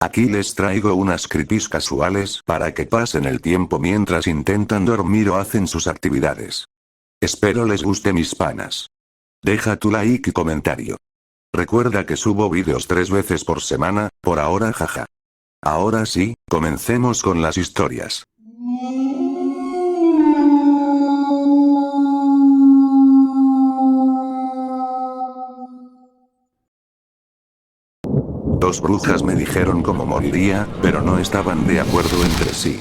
Aquí les traigo unas creepies casuales para que pasen el tiempo mientras intentan dormir o hacen sus actividades. Espero les guste mis panas. Deja tu like y comentario. Recuerda que subo vídeos 3 veces por semana, por ahora jaja. Ahora sí, comencemos con las historias. Dos brujas me dijeron cómo moriría, pero no estaban de acuerdo entre sí.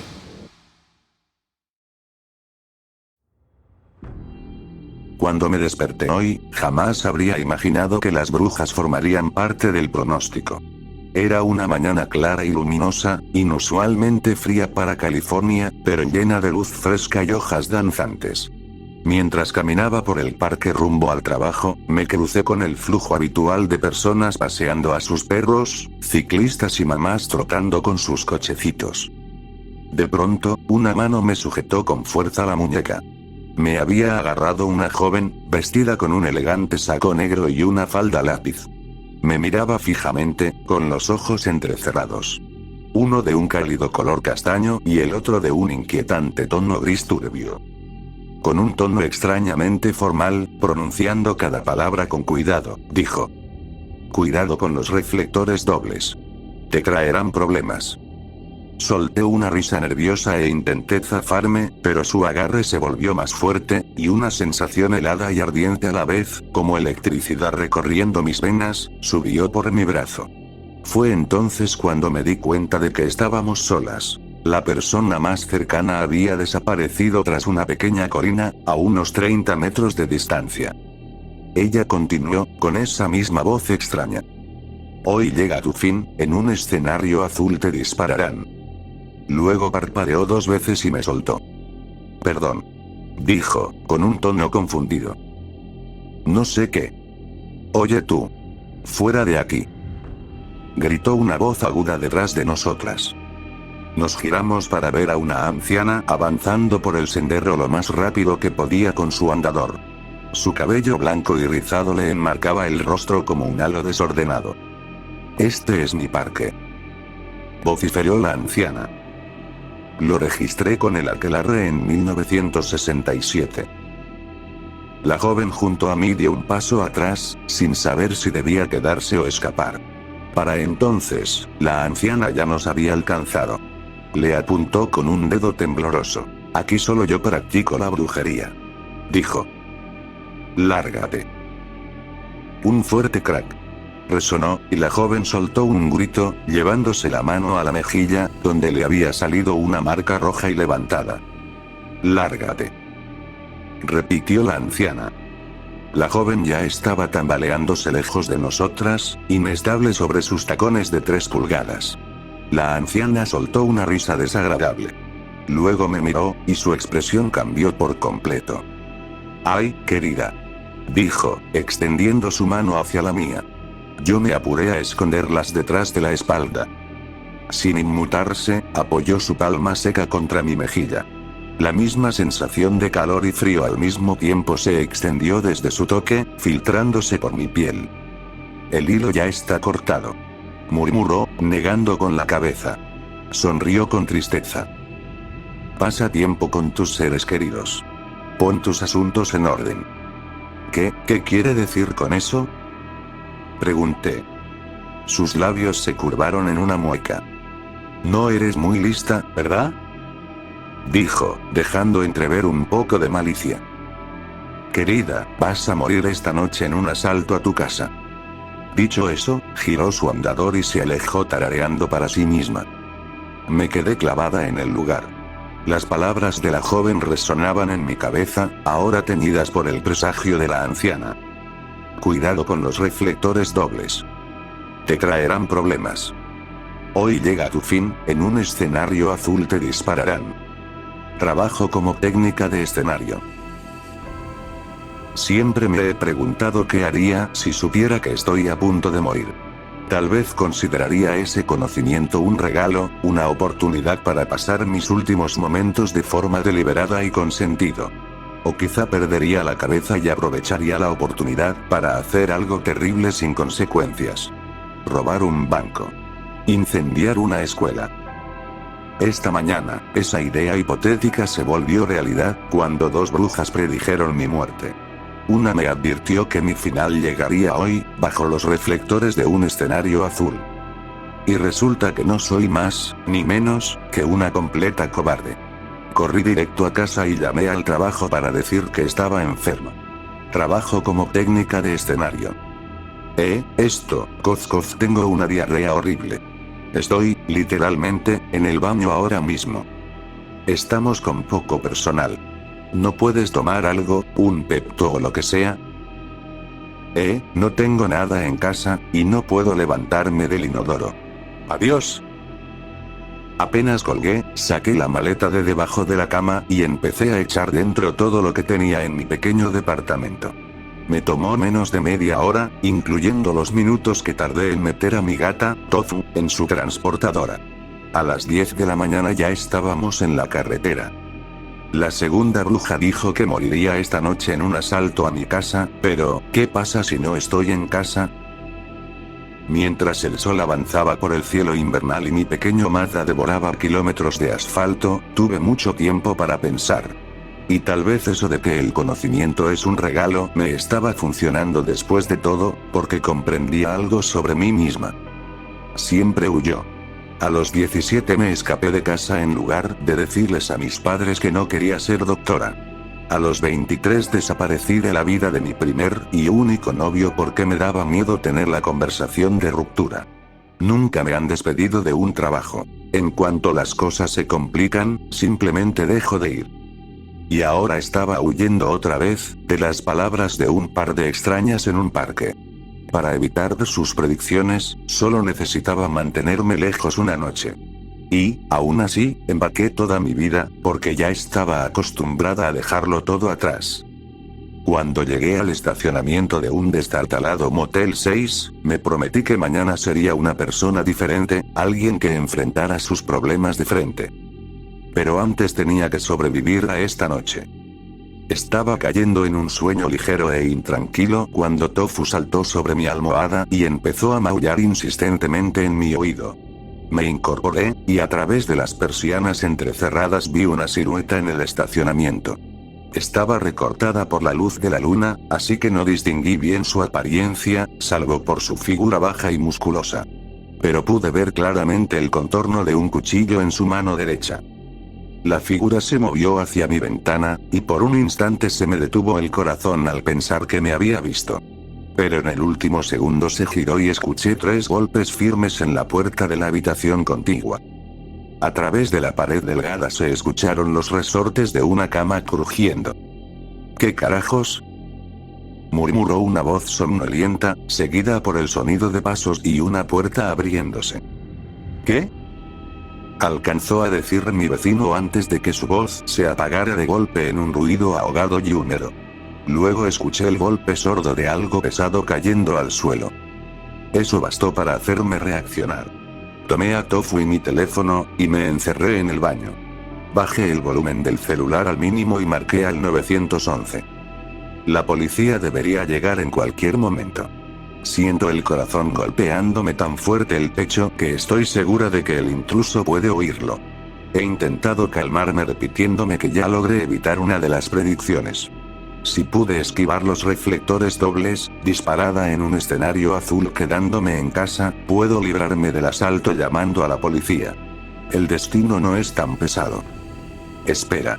Cuando me desperté hoy, jamás habría imaginado que las brujas formarían parte del pronóstico. Era una mañana clara y luminosa, inusualmente fría para California, pero llena de luz fresca y hojas danzantes. Mientras caminaba por el parque rumbo al trabajo, me crucé con el flujo habitual de personas paseando a sus perros, ciclistas y mamás trotando con sus cochecitos. De pronto, una mano me sujetó con fuerza la muñeca. Me había agarrado una joven, vestida con un elegante saco negro y una falda lápiz. Me miraba fijamente, con los ojos entrecerrados. Uno de un cálido color castaño y el otro de un inquietante tono gris turbio. Con un tono extrañamente formal, pronunciando cada palabra con cuidado, dijo: «Cuidado con los reflectores dobles. Te traerán problemas». Solté una risa nerviosa e intenté zafarme, pero su agarre se volvió más fuerte, y una sensación helada y ardiente a la vez, como electricidad recorriendo mis venas, subió por mi brazo. Fue entonces cuando me di cuenta de que estábamos solas. La persona más cercana había desaparecido tras una pequeña colina, a unos 30 metros de distancia. Ella continuó, con esa misma voz extraña: «Hoy llega tu fin, en un escenario azul te dispararán». Luego parpadeó 2 veces y me soltó. «Perdón», dijo, con un tono confundido. «No sé qué». «Oye tú. Fuera de aquí», gritó una voz aguda detrás de nosotras. Nos giramos para ver a una anciana avanzando por el sendero lo más rápido que podía con su andador. Su cabello blanco y rizado le enmarcaba el rostro como un halo desordenado. «Este es mi parque», vociferó la anciana. Lo registré con el aquelarre en 1967. La joven junto a mí dio un paso atrás, sin saber si debía quedarse o escapar. Para entonces, la anciana ya nos había alcanzado. Le apuntó con un dedo tembloroso. «Aquí solo yo practico la brujería», dijo. «Lárgate». Un fuerte crack resonó, y la joven soltó un grito, llevándose la mano a la mejilla, donde le había salido una marca roja y levantada. «Lárgate», repitió la anciana. La joven ya estaba tambaleándose lejos de nosotras, inestable sobre sus tacones de 3 pulgadas. La anciana soltó una risa desagradable. Luego me miró, y su expresión cambió por completo. «Ay, querida», dijo, extendiendo su mano hacia la mía. Yo me apuré a esconderlas detrás de la espalda. Sin inmutarse, apoyó su palma seca contra mi mejilla. La misma sensación de calor y frío al mismo tiempo se extendió desde su toque, filtrándose por mi piel. «El hilo ya está cortado», murmuró, negando con la cabeza. Sonrió con tristeza. «Pasa tiempo con tus seres queridos. Pon tus asuntos en orden». ¿Qué quiere decir con eso?», pregunté. Sus labios se curvaron en una mueca. «No eres muy lista, ¿verdad?», dijo, dejando entrever un poco de malicia. «Querida, vas a morir esta noche en un asalto a tu casa». Dicho eso, giró su andador y se alejó tarareando para sí misma. Me quedé clavada en el lugar. Las palabras de la joven resonaban en mi cabeza, ahora teñidas por el presagio de la anciana. «Cuidado con los reflectores dobles. Te traerán problemas. Hoy llega tu fin, en un escenario azul te dispararán». Trabajo como técnica de escenario. Siempre me he preguntado qué haría si supiera que estoy a punto de morir. Tal vez consideraría ese conocimiento un regalo, una oportunidad para pasar mis últimos momentos de forma deliberada y con sentido. O quizá perdería la cabeza y aprovecharía la oportunidad para hacer algo terrible sin consecuencias. Robar un banco. Incendiar una escuela. Esta mañana, esa idea hipotética se volvió realidad, cuando dos brujas predijeron mi muerte. Una me advirtió que mi final llegaría hoy, bajo los reflectores de un escenario azul. Y resulta que no soy más, ni menos, que una completa cobarde. Corrí directo a casa y llamé al trabajo para decir que estaba enfermo. Trabajo como técnica de escenario. Coz coz, tengo una diarrea horrible. Estoy, literalmente, en el baño ahora mismo. Estamos con poco personal. ¿No puedes tomar algo, un Pepto o lo que sea? No tengo nada en casa, y no puedo levantarme del inodoro. Adiós. Apenas colgué, saqué la maleta de debajo de la cama y empecé a echar dentro todo lo que tenía en mi pequeño departamento. Me tomó menos de media hora, incluyendo los minutos que tardé en meter a mi gata, Tofu, en su transportadora. A las 10 de la mañana ya estábamos en la carretera. La segunda bruja dijo que moriría esta noche en un asalto a mi casa, pero, ¿qué pasa si no estoy en casa? Mientras el sol avanzaba por el cielo invernal y mi pequeño Mazda devoraba kilómetros de asfalto, tuve mucho tiempo para pensar. Y tal vez eso de que el conocimiento es un regalo me estaba funcionando después de todo, porque comprendía algo sobre mí misma. Siempre huyó. A los 17 me escapé de casa en lugar de decirles a mis padres que no quería ser doctora. A los 23 desaparecí de la vida de mi primer y único novio porque me daba miedo tener la conversación de ruptura. Nunca me han despedido de un trabajo. En cuanto las cosas se complican, simplemente dejo de ir. Y ahora estaba huyendo otra vez, de las palabras de un par de extrañas en un parque. Para evitar sus predicciones, solo necesitaba mantenerme lejos una noche. Y, aún así, empaqué toda mi vida, porque ya estaba acostumbrada a dejarlo todo atrás. Cuando llegué al estacionamiento de un destartalado Motel 6, me prometí que mañana sería una persona diferente, alguien que enfrentara sus problemas de frente. Pero antes tenía que sobrevivir a esta noche. Estaba cayendo en un sueño ligero e intranquilo cuando Tofu saltó sobre mi almohada y empezó a maullar insistentemente en mi oído. Me incorporé, y a través de las persianas entrecerradas vi una silueta en el estacionamiento. Estaba recortada por la luz de la luna, así que no distinguí bien su apariencia, salvo por su figura baja y musculosa. Pero pude ver claramente el contorno de un cuchillo en su mano derecha. La figura se movió hacia mi ventana, y por un instante se me detuvo el corazón al pensar que me había visto. Pero en el último segundo se giró y escuché 3 golpes firmes en la puerta de la habitación contigua. A través de la pared delgada se escucharon los resortes de una cama crujiendo. ¿Qué carajos?, murmuró una voz somnolienta, seguida por el sonido de pasos y una puerta abriéndose. ¿Qué?, alcanzó a decir mi vecino antes de que su voz se apagara de golpe en un ruido ahogado y húmedo. Luego escuché el golpe sordo de algo pesado cayendo al suelo. Eso bastó para hacerme reaccionar. Tomé a Tofu y mi teléfono, y me encerré en el baño. Bajé el volumen del celular al mínimo y marqué al 911. La policía debería llegar en cualquier momento. Siento el corazón golpeándome tan fuerte el pecho que estoy segura de que el intruso puede oírlo. He intentado calmarme repitiéndome que ya logré evitar una de las predicciones. Si pude esquivar los reflectores dobles, disparada en un escenario azul quedándome en casa, puedo librarme del asalto llamando a la policía. El destino no es tan pesado. Espera.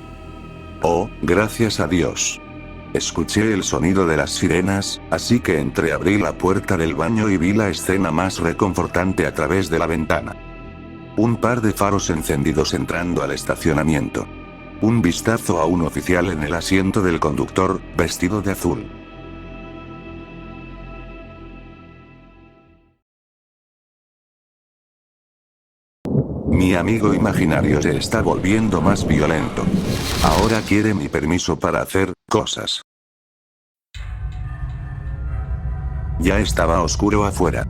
Oh, gracias a Dios. Escuché el sonido de las sirenas, así que entreabrí la puerta del baño y vi la escena más reconfortante a través de la ventana. Un par de faros encendidos entrando al estacionamiento. Un vistazo a un oficial en el asiento del conductor, vestido de azul. Mi amigo imaginario se está volviendo más violento. Ahora quiere mi permiso para hacer cosas. Ya estaba oscuro afuera.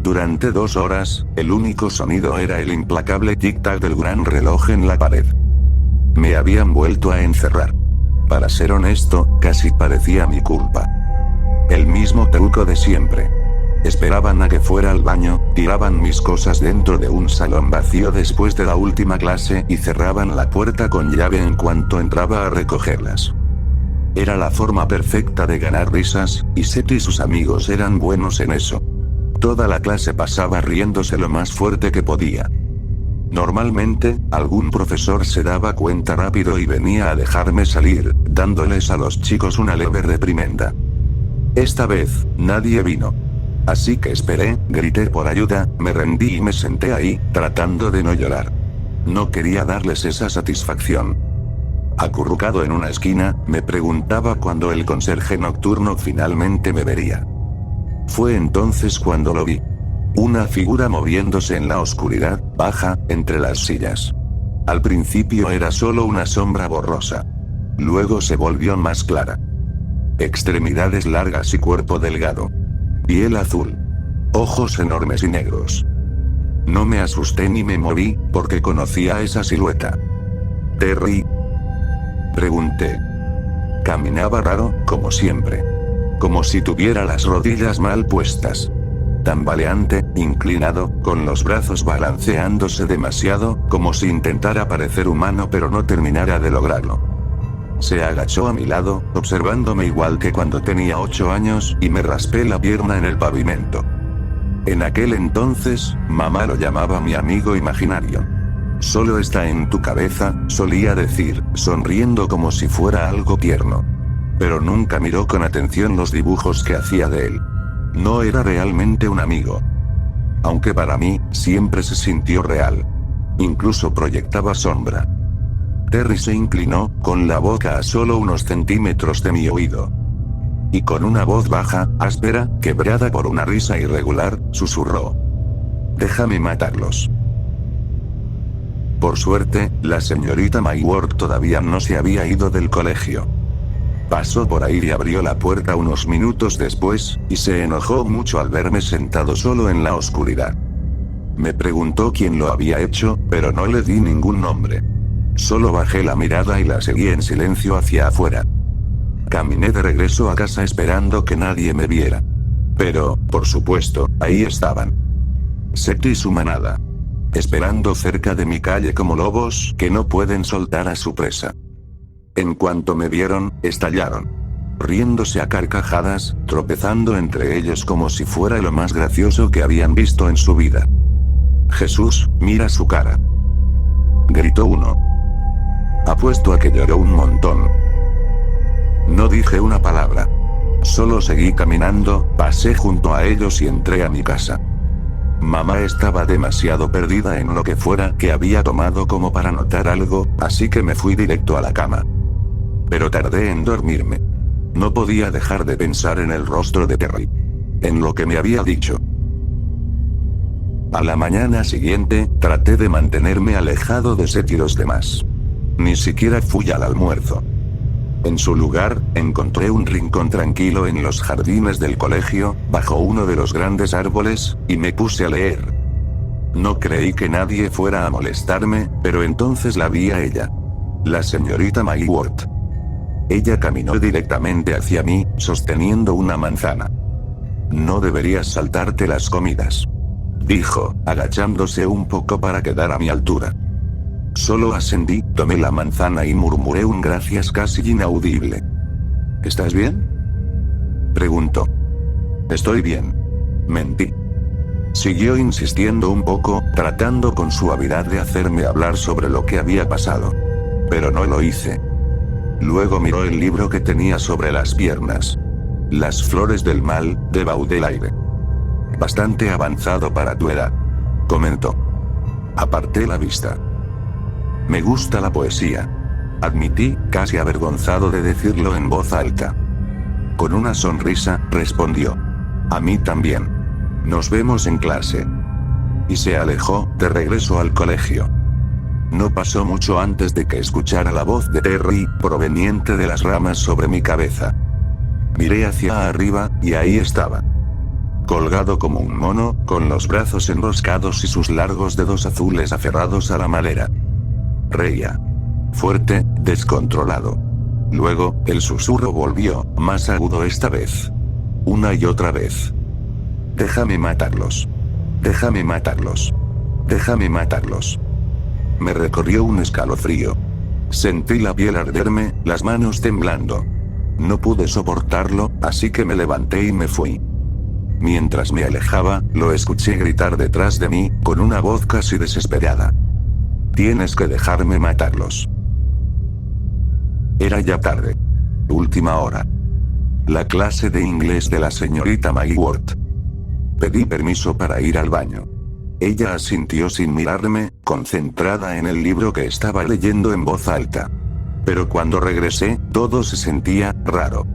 Durante 2 horas, el único sonido era el implacable tic-tac del gran reloj en la pared. Me habían vuelto a encerrar. Para ser honesto, casi parecía mi culpa. El mismo truco de siempre. Esperaban a que fuera al baño, tiraban mis cosas dentro de un salón vacío después de la última clase y cerraban la puerta con llave en cuanto entraba a recogerlas. Era la forma perfecta de ganar risas, y Seth y sus amigos eran buenos en eso. Toda la clase pasaba riéndose lo más fuerte que podía. Normalmente, algún profesor se daba cuenta rápido y venía a dejarme salir, dándoles a los chicos una leve reprimenda. Esta vez, nadie vino. Así que esperé, grité por ayuda, me rendí y me senté ahí, tratando de no llorar. No quería darles esa satisfacción. Acurrucado en una esquina, me preguntaba cuándo el conserje nocturno finalmente me vería. Fue entonces cuando lo vi. Una figura moviéndose en la oscuridad, baja, entre las sillas. Al principio era solo una sombra borrosa. Luego se volvió más clara. Extremidades largas y cuerpo delgado. Piel azul. Ojos enormes y negros. No me asusté ni me moví, porque conocía esa silueta. ¿Terry?, pregunté. Caminaba raro, como siempre. Como si tuviera las rodillas mal puestas. Tambaleante, inclinado, con los brazos balanceándose demasiado, como si intentara parecer humano pero no terminara de lograrlo. Se agachó a mi lado, observándome igual que cuando tenía 8 años, y me raspé la pierna en el pavimento. En aquel entonces, mamá lo llamaba mi amigo imaginario. Solo está en tu cabeza, solía decir, sonriendo como si fuera algo tierno. Pero nunca miró con atención los dibujos que hacía de él. No era realmente un amigo. Aunque para mí, siempre se sintió real. Incluso proyectaba sombra. Terry se inclinó, con la boca a solo unos centímetros de mi oído. Y con una voz baja, áspera, quebrada por una risa irregular, susurró. Déjame matarlos. Por suerte, la señorita Mayward todavía no se había ido del colegio. Pasó por ahí y abrió la puerta unos minutos después, y se enojó mucho al verme sentado solo en la oscuridad. Me preguntó quién lo había hecho, pero no le di ningún nombre. Solo bajé la mirada y la seguí en silencio hacia afuera. Caminé de regreso a casa esperando que nadie me viera. Pero, por supuesto, ahí estaban. Seth y su manada. Esperando cerca de mi calle como lobos que no pueden soltar a su presa. En cuanto me vieron, estallaron. Riéndose a carcajadas, tropezando entre ellos como si fuera lo más gracioso que habían visto en su vida. Jesús, mira su cara. Gritó uno. Apuesto a que lloró un montón. No dije una palabra. Solo seguí caminando, pasé junto a ellos y entré a mi casa. Mamá estaba demasiado perdida en lo que fuera que había tomado como para notar algo, así que me fui directo a la cama. Pero tardé en dormirme. No podía dejar de pensar en el rostro de Terry. En lo que me había dicho. A la mañana siguiente, traté de mantenerme alejado de Seth y los demás. Ni siquiera fui al almuerzo. En su lugar, encontré un rincón tranquilo en los jardines del colegio, bajo uno de los grandes árboles, y me puse a leer. No creí que nadie fuera a molestarme, pero entonces la vi a ella. La señorita Mayward. Ella caminó directamente hacia mí, sosteniendo una manzana. No deberías saltarte las comidas, dijo, agachándose un poco para quedar a mi altura. Solo ascendí, tomé la manzana y murmuré un gracias casi inaudible. ¿Estás bien?, preguntó. Estoy bien. Mentí. Siguió insistiendo un poco, tratando con suavidad de hacerme hablar sobre lo que había pasado. Pero no lo hice. Luego miró el libro que tenía sobre las piernas. Las flores del mal, de Baudelaire. Bastante avanzado para tu edad, comentó. Aparté la vista. Me gusta la poesía, admití, casi avergonzado de decirlo en voz alta. Con una sonrisa, respondió. A mí también. Nos vemos en clase. Y se alejó, de regreso al colegio. No pasó mucho antes de que escuchara la voz de Terry, proveniente de las ramas sobre mi cabeza. Miré hacia arriba, y ahí estaba. Colgado como un mono, con los brazos enroscados y sus largos dedos azules aferrados a la madera. Reía. Fuerte, descontrolado. Luego, el susurro volvió, más agudo esta vez. Una y otra vez. Déjame matarlos. Déjame matarlos. Déjame matarlos. Me recorrió un escalofrío. Sentí la piel arderme, las manos temblando. No pude soportarlo, así que me levanté y me fui. Mientras me alejaba, lo escuché gritar detrás de mí, con una voz casi desesperada. Tienes que dejarme matarlos. Era ya tarde. Última hora. La clase de inglés de la señorita Mayworth. Pedí permiso para ir al baño. Ella asintió sin mirarme, concentrada en el libro que estaba leyendo en voz alta. Pero cuando regresé, todo se sentía raro.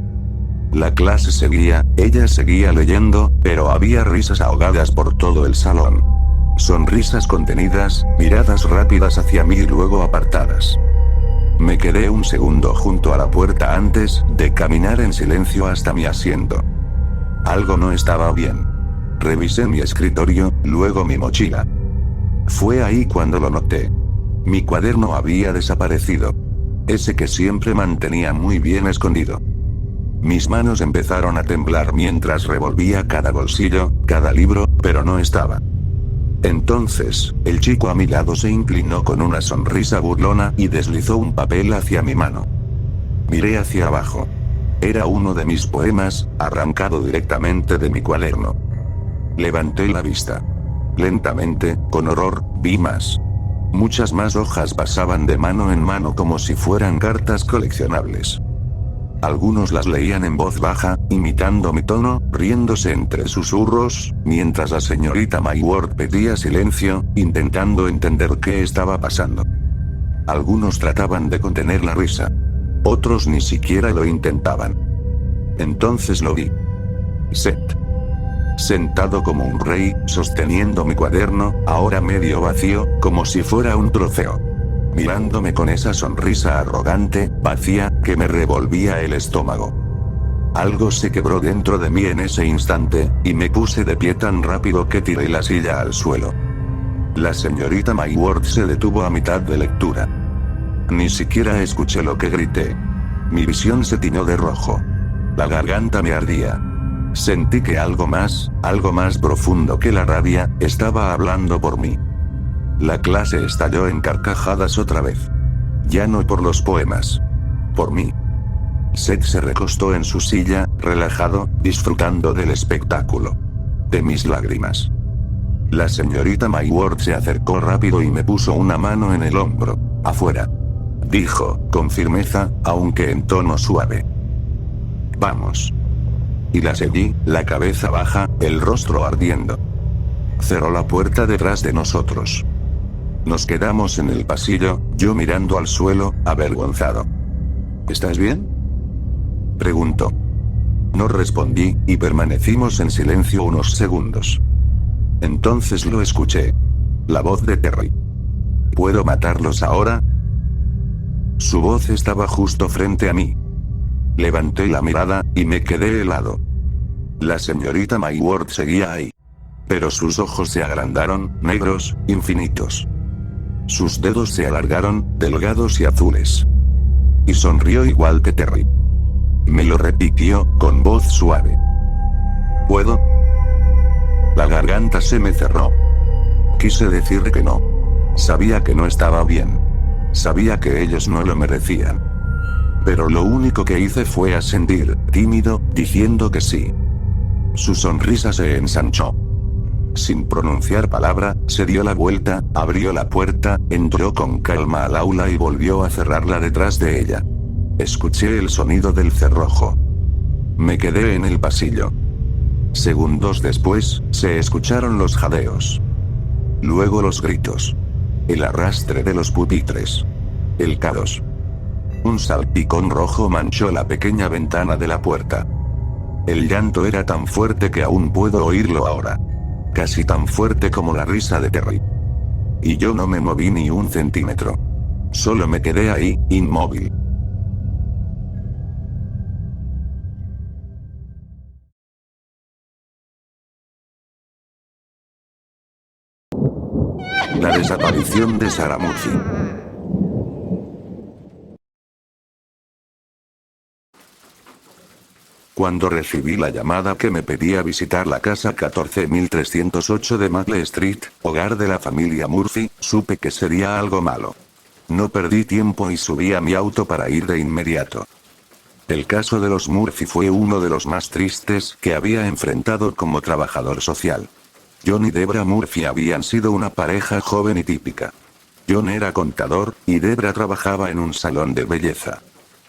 La clase seguía, ella seguía leyendo, pero había risas ahogadas por todo el salón. Sonrisas contenidas, miradas rápidas hacia mí y luego apartadas. Me quedé un segundo junto a la puerta antes de caminar en silencio hasta mi asiento. Algo no estaba bien. Revisé mi escritorio, luego mi mochila. Fue ahí cuando lo noté. Mi cuaderno había desaparecido. Ese que siempre mantenía muy bien escondido. Mis manos empezaron a temblar mientras revolvía cada bolsillo, cada libro, pero no estaba. Entonces, el chico a mi lado se inclinó con una sonrisa burlona y deslizó un papel hacia mi mano. Miré hacia abajo. Era uno de mis poemas, arrancado directamente de mi cuaderno. Levanté la vista. Lentamente, con horror, vi más. Muchas más hojas pasaban de mano en mano como si fueran cartas coleccionables. Algunos las leían en voz baja, imitando mi tono, riéndose entre susurros, mientras la señorita Mayworth pedía silencio, intentando entender qué estaba pasando. Algunos trataban de contener la risa. Otros ni siquiera lo intentaban. Entonces lo vi. Seth. Sentado como un rey, sosteniendo mi cuaderno, ahora medio vacío, como si fuera un trofeo. Mirándome con esa sonrisa arrogante, vacía, que me revolvía el estómago. Algo se quebró dentro de mí en ese instante, y me puse de pie tan rápido que tiré la silla al suelo. La señorita Mayworth se detuvo a mitad de lectura. Ni siquiera escuché lo que grité. Mi visión se tiñó de rojo. La garganta me ardía. Sentí que algo más profundo que la rabia, estaba hablando por mí. La clase estalló en carcajadas otra vez. Ya no por los poemas. Por mí. Seth se recostó en su silla, relajado, disfrutando del espectáculo. De mis lágrimas. La señorita Mayworth se acercó rápido y me puso una mano en el hombro. Afuera. Dijo, con firmeza, aunque en tono suave. Vamos. Y la seguí, la cabeza baja, el rostro ardiendo. Cerró la puerta detrás de nosotros. Nos quedamos en el pasillo, yo mirando al suelo, avergonzado. ¿Estás bien?, preguntó. No respondí, y permanecimos en silencio unos segundos. Entonces lo escuché. La voz de Terry. ¿Puedo matarlos ahora? Su voz estaba justo frente a mí. Levanté la mirada, y me quedé helado. La señorita Mayworth seguía ahí. Pero sus ojos se agrandaron, negros, infinitos. Sus dedos se alargaron, delgados y azules. Y sonrió igual que Terry. Me lo repitió, con voz suave. ¿Puedo? La garganta se me cerró. Quise decir que no. Sabía que no estaba bien. Sabía que ellos no lo merecían. Pero lo único que hice fue asentir, tímido, diciendo que sí. Su sonrisa se ensanchó. Sin pronunciar palabra, se dio la vuelta, abrió la puerta, entró con calma al aula y volvió a cerrarla detrás de ella. Escuché el sonido del cerrojo. Me quedé en el pasillo. Segundos después, se escucharon los jadeos. Luego los gritos. El arrastre de los pupitres. El caos. Un salpicón rojo manchó la pequeña ventana de la puerta. El llanto era tan fuerte que aún puedo oírlo ahora. Casi tan fuerte como la risa de Terry. Y yo no me moví ni un centímetro. Solo me quedé ahí, inmóvil. La desaparición de Saramuzi. Cuando recibí la llamada que me pedía visitar la casa 14308 de Maple Street, hogar de la familia Murphy, supe que sería algo malo. No perdí tiempo y subí a mi auto para ir de inmediato. El caso de los Murphy fue uno de los más tristes que había enfrentado como trabajador social. John y Debra Murphy habían sido una pareja joven y típica. John era contador, y Debra trabajaba en un salón de belleza.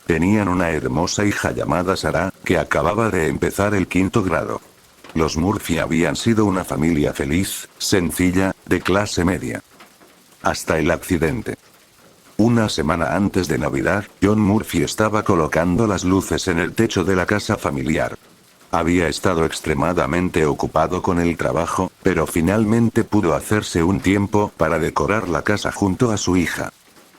Tenían una hermosa hija llamada Sarah, que acababa de empezar el 5º grado. Los Murphy habían sido una familia feliz, sencilla, de clase media. Hasta el accidente. Una semana antes de Navidad, John Murphy estaba colocando las luces en el techo de la casa familiar. Había estado extremadamente ocupado con el trabajo, pero finalmente pudo hacerse un tiempo para decorar la casa junto a su hija.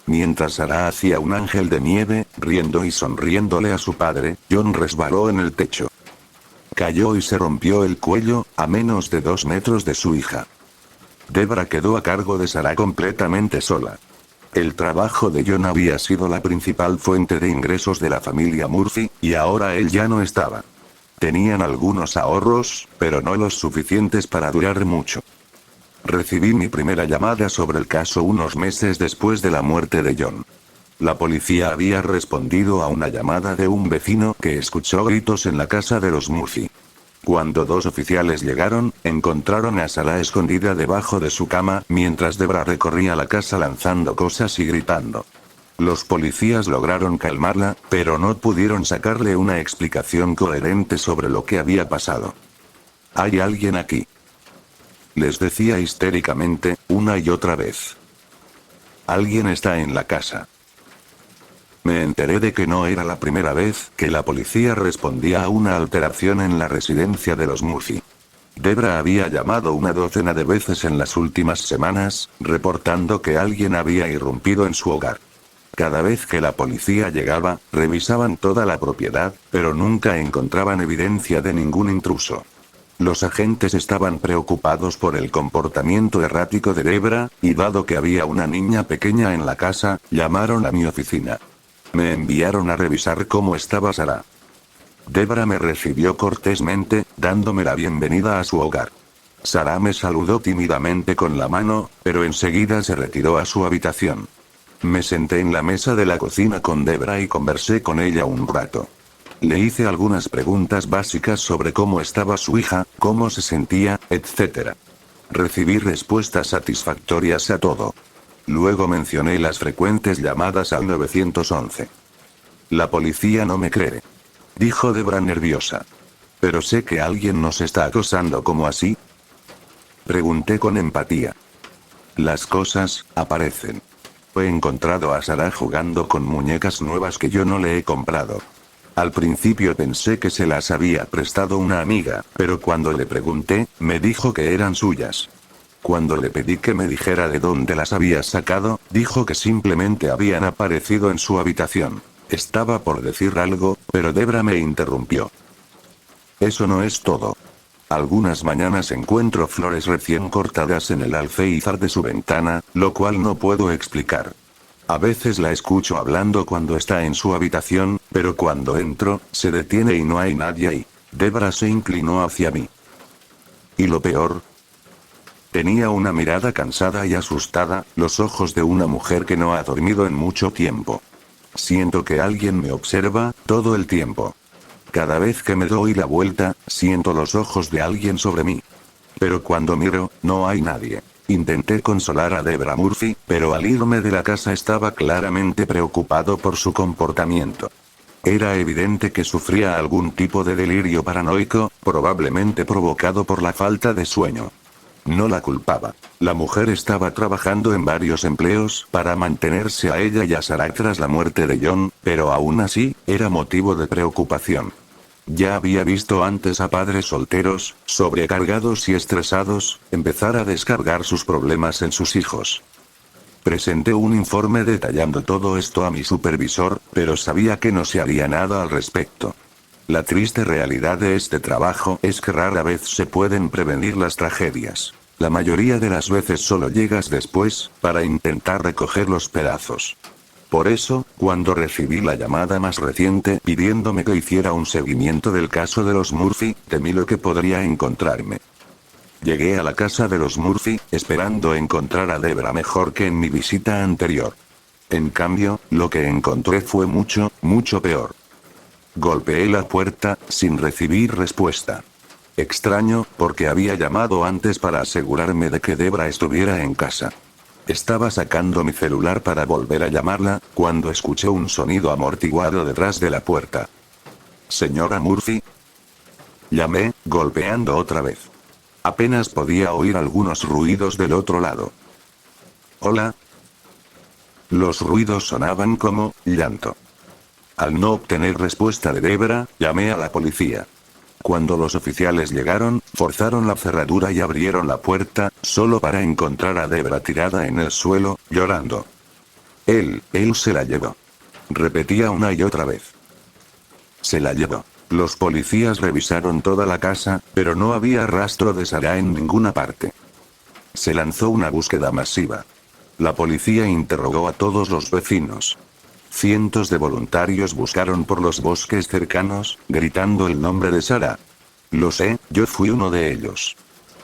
Mientras Sarah hacía un ángel de nieve, riendo y sonriéndole a su padre, John resbaló en el techo. Cayó y se rompió el cuello, a menos de 2 metros de su hija. Debra quedó a cargo de Sarah completamente sola. El trabajo de John había sido la principal fuente de ingresos de la familia Murphy, y ahora él ya no estaba. Tenían algunos ahorros, pero no los suficientes para durar mucho. Recibí mi primera llamada sobre el caso unos meses después de la muerte de John. La policía había respondido a una llamada de un vecino que escuchó gritos en la casa de los Murphy. Cuando 2 oficiales llegaron, encontraron a Sarah escondida debajo de su cama, mientras Debra recorría la casa lanzando cosas y gritando. Los policías lograron calmarla, pero no pudieron sacarle una explicación coherente sobre lo que había pasado. «Hay alguien aquí», les decía histéricamente, una y otra vez. «Alguien está en la casa». Me enteré de que no era la primera vez que la policía respondía a una alteración en la residencia de los Murphy. Debra había llamado una docena de veces en las últimas semanas, reportando que alguien había irrumpido en su hogar. Cada vez que la policía llegaba, revisaban toda la propiedad, pero nunca encontraban evidencia de ningún intruso. Los agentes estaban preocupados por el comportamiento errático de Debra, y dado que había una niña pequeña en la casa, llamaron a mi oficina. Me enviaron a revisar cómo estaba Sarah. Debra me recibió cortésmente, dándome la bienvenida a su hogar. Sarah me saludó tímidamente con la mano, pero enseguida se retiró a su habitación. Me senté en la mesa de la cocina con Debra y conversé con ella un rato. Le hice algunas preguntas básicas sobre cómo estaba su hija, cómo se sentía, etc. Recibí respuestas satisfactorias a todo. Luego mencioné las frecuentes llamadas al 911. La policía no me cree, dijo Debra nerviosa. Pero sé que alguien nos está acosando. ¿Cómo así?, pregunté con empatía. Las cosas aparecen. He encontrado a Sarah jugando con muñecas nuevas que yo no le he comprado. Al principio pensé que se las había prestado una amiga, pero cuando le pregunté, me dijo que eran suyas. Cuando le pedí que me dijera de dónde las había sacado, dijo que simplemente habían aparecido en su habitación. Estaba por decir algo, pero Debra me interrumpió. Eso no es todo. Algunas mañanas encuentro flores recién cortadas en el alféizar de su ventana, lo cual no puedo explicar. A veces la escucho hablando cuando está en su habitación, pero cuando entro, se detiene y no hay nadie ahí. Debra se inclinó hacia mí. ¿Y lo peor? Tenía una mirada cansada y asustada, los ojos de una mujer que no ha dormido en mucho tiempo. Siento que alguien me observa, todo el tiempo. Cada vez que me doy la vuelta, siento los ojos de alguien sobre mí. Pero cuando miro, no hay nadie. Intenté consolar a Debra Murphy, pero al irme de la casa estaba claramente preocupado por su comportamiento. Era evidente que sufría algún tipo de delirio paranoico, probablemente provocado por la falta de sueño. No la culpaba. La mujer estaba trabajando en varios empleos para mantenerse a ella y a Sarah tras la muerte de John, pero aún así, era motivo de preocupación. Ya había visto antes a padres solteros, sobrecargados y estresados, empezar a descargar sus problemas en sus hijos. Presenté un informe detallando todo esto a mi supervisor, pero sabía que no se haría nada al respecto. La triste realidad de este trabajo es que rara vez se pueden prevenir las tragedias. La mayoría de las veces solo llegas después, para intentar recoger los pedazos. Por eso, cuando recibí la llamada más reciente pidiéndome que hiciera un seguimiento del caso de los Murphy, temí lo que podría encontrarme. Llegué a la casa de los Murphy, esperando encontrar a Debra mejor que en mi visita anterior. En cambio, lo que encontré fue mucho, mucho peor. Golpeé la puerta, sin recibir respuesta. Extraño, porque había llamado antes para asegurarme de que Debra estuviera en casa. Estaba sacando mi celular para volver a llamarla, cuando escuché un sonido amortiguado detrás de la puerta. ¿Señora Murphy? Llamé, golpeando otra vez. Apenas podía oír algunos ruidos del otro lado. ¿Hola? Los ruidos sonaban como llanto. Al no obtener respuesta de Debra, llamé a la policía. Cuando los oficiales llegaron, forzaron la cerradura y abrieron la puerta, solo para encontrar a Debra tirada en el suelo, llorando. Él se la llevó. Repetía una y otra vez. Se la llevó. Los policías revisaron toda la casa, pero no había rastro de Sarah en ninguna parte. Se lanzó una búsqueda masiva. La policía interrogó a todos los vecinos. Cientos de voluntarios buscaron por los bosques cercanos, gritando el nombre de Sarah. Lo sé, yo fui uno de ellos.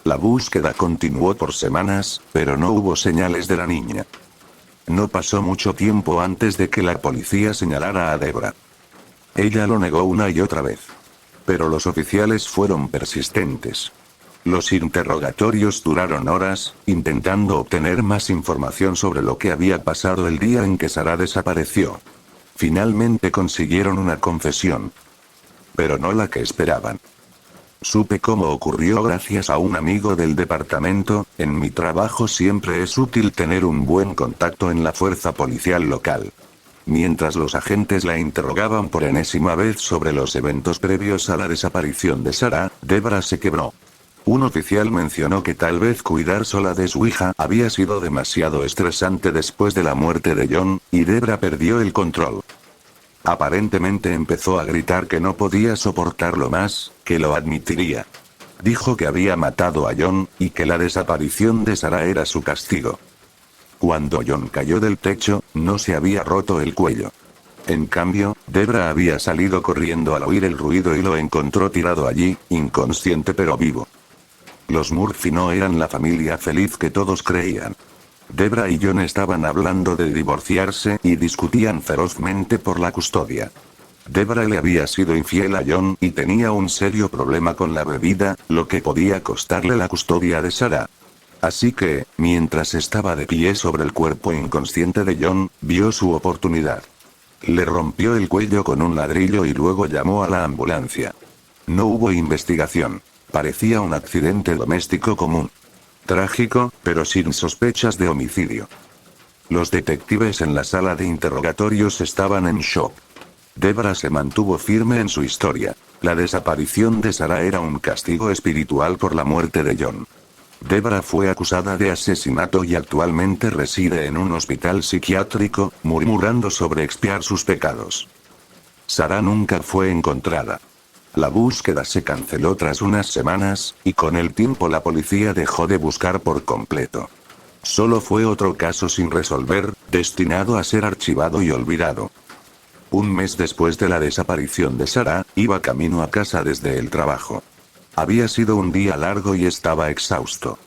La búsqueda continuó por semanas, pero no hubo señales de la niña. No pasó mucho tiempo antes de que la policía señalara a Debra. Ella lo negó una y otra vez. Pero los oficiales fueron persistentes. Los interrogatorios duraron horas, intentando obtener más información sobre lo que había pasado el día en que Sarah desapareció. Finalmente consiguieron una confesión. Pero no la que esperaban. Supe cómo ocurrió gracias a un amigo del departamento. En mi trabajo siempre es útil tener un buen contacto en la fuerza policial local. Mientras los agentes la interrogaban por enésima vez sobre los eventos previos a la desaparición de Sarah, Debra se quebró. Un oficial mencionó que tal vez cuidar sola de su hija había sido demasiado estresante después de la muerte de John, y Debra perdió el control. Aparentemente empezó a gritar que no podía soportarlo más, que lo admitiría. Dijo que había matado a John, y que la desaparición de Sarah era su castigo. Cuando John cayó del techo, no se había roto el cuello. En cambio, Debra había salido corriendo al oír el ruido y lo encontró tirado allí, inconsciente pero vivo. Los Murphy no eran la familia feliz que todos creían. Debra y John estaban hablando de divorciarse y discutían ferozmente por la custodia. Debra le había sido infiel a John y tenía un serio problema con la bebida, lo que podía costarle la custodia de Sarah. Así que, mientras estaba de pie sobre el cuerpo inconsciente de John, vio su oportunidad. Le rompió el cuello con un ladrillo y luego llamó a la ambulancia. No hubo investigación. Parecía un accidente doméstico común. Trágico, pero sin sospechas de homicidio. Los detectives en la sala de interrogatorios estaban en shock. Debra se mantuvo firme en su historia. La desaparición de Sarah era un castigo espiritual por la muerte de John. Debra fue acusada de asesinato y actualmente reside en un hospital psiquiátrico, murmurando sobre expiar sus pecados. Sarah nunca fue encontrada. La búsqueda se canceló tras unas semanas, y con el tiempo la policía dejó de buscar por completo. Solo fue otro caso sin resolver, destinado a ser archivado y olvidado. Un mes después de la desaparición de Sarah, iba camino a casa desde el trabajo. Había sido un día largo y estaba exhausto.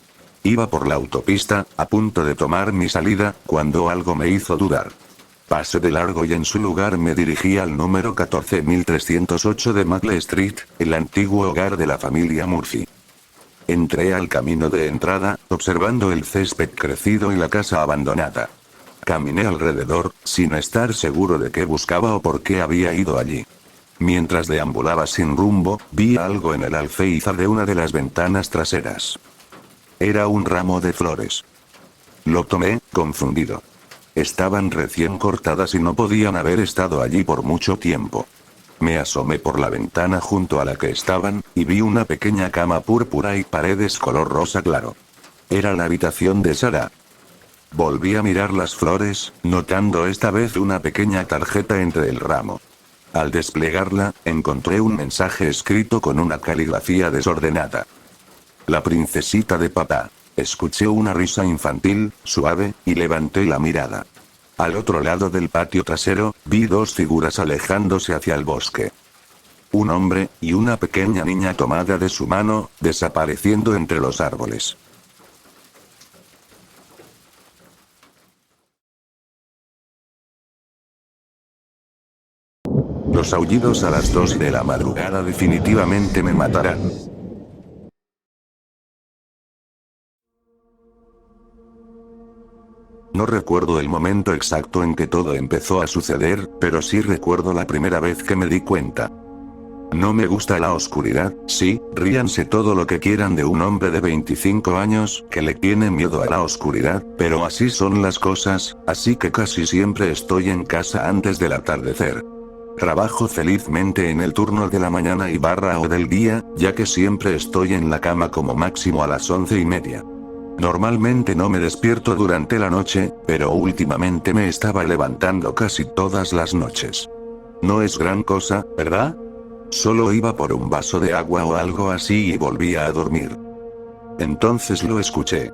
Iba por la autopista, a punto de tomar mi salida, cuando algo me hizo dudar. Pasé de largo y en su lugar me dirigí al número 14308 de Maple Street, el antiguo hogar de la familia Murphy. Entré al camino de entrada, observando el césped crecido y la casa abandonada. Caminé alrededor, sin estar seguro de qué buscaba o por qué había ido allí. Mientras deambulaba sin rumbo, vi algo en el alféizar de una de las ventanas traseras. Era un ramo de flores. Lo tomé, confundido. Estaban recién cortadas y no podían haber estado allí por mucho tiempo. Me asomé por la ventana junto a la que estaban, y vi una pequeña cama púrpura y paredes color rosa claro. Era la habitación de Sarah. Volví a mirar las flores, notando esta vez una pequeña tarjeta entre el ramo. Al desplegarla, encontré un mensaje escrito con una caligrafía desordenada. La princesita de papá. Escuché una risa infantil, suave, y levanté la mirada. Al otro lado del patio trasero, vi dos figuras alejándose hacia el bosque. Un hombre, y una pequeña niña tomada de su mano, desapareciendo entre los árboles. Los aullidos a las 2 de la madrugada definitivamente me matarán. No recuerdo el momento exacto en que todo empezó a suceder, pero sí recuerdo la primera vez que me di cuenta. No me gusta la oscuridad, sí, ríanse todo lo que quieran de un hombre de 25 años, que le tiene miedo a la oscuridad, pero así son las cosas, así que casi siempre estoy en casa antes del atardecer. Trabajo felizmente en el turno de la mañana y barra o del día, ya que siempre estoy en la cama como máximo a las 11:30. Normalmente no me despierto durante la noche, pero últimamente me estaba levantando casi todas las noches. No es gran cosa, ¿verdad? Solo iba por un vaso de agua o algo así y volvía a dormir. Entonces lo escuché.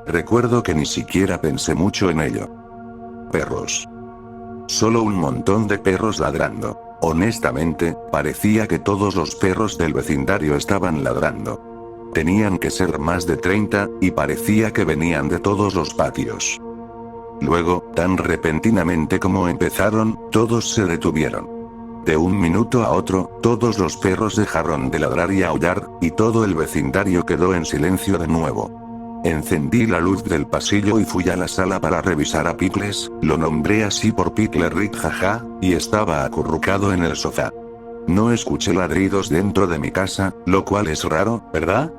Recuerdo que ni siquiera pensé mucho en ello. Perros. Solo un montón de perros ladrando. Honestamente, parecía que todos los perros del vecindario estaban ladrando. Tenían que ser más de 30, y parecía que venían de todos los patios. Luego, tan repentinamente como empezaron, todos se detuvieron. De un minuto a otro, todos los perros dejaron de ladrar y aullar, y todo el vecindario quedó en silencio de nuevo. Encendí la luz del pasillo y fui a la sala para revisar a Pickles, lo nombré así por Pickle Rick jaja, y estaba acurrucado en el sofá. No escuché ladridos dentro de mi casa, lo cual es raro, ¿verdad?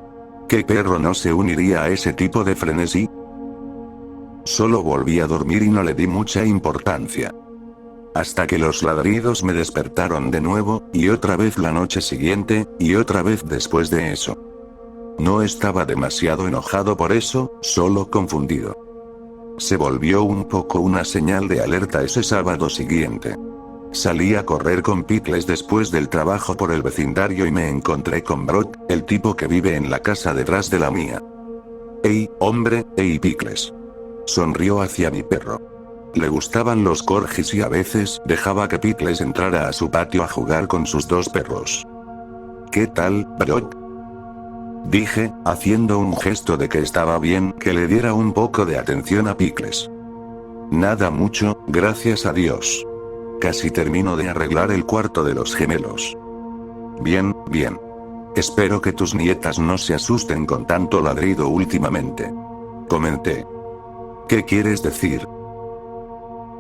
¿Qué perro no se uniría a ese tipo de frenesí? Solo volví a dormir y no le di mucha importancia. Hasta que los ladridos me despertaron de nuevo, y otra vez la noche siguiente, y otra vez después de eso. No estaba demasiado enojado por eso, solo confundido. Se volvió un poco una señal de alerta ese sábado siguiente. Salí a correr con Pickles después del trabajo por el vecindario y me encontré con Brock, el tipo que vive en la casa detrás de la mía. «Ey, hombre, ey Pickles». Sonrió hacia mi perro. Le gustaban los corgis y a veces dejaba que Pickles entrara a su patio a jugar con sus dos perros. «¿Qué tal, Brock?», dije, haciendo un gesto de que estaba bien que le diera un poco de atención a Pickles. «Nada mucho, gracias a Dios. Casi termino de arreglar el cuarto de los gemelos». «Bien, bien. Espero que tus nietas no se asusten con tanto ladrido últimamente», comenté. «¿Qué quieres decir?».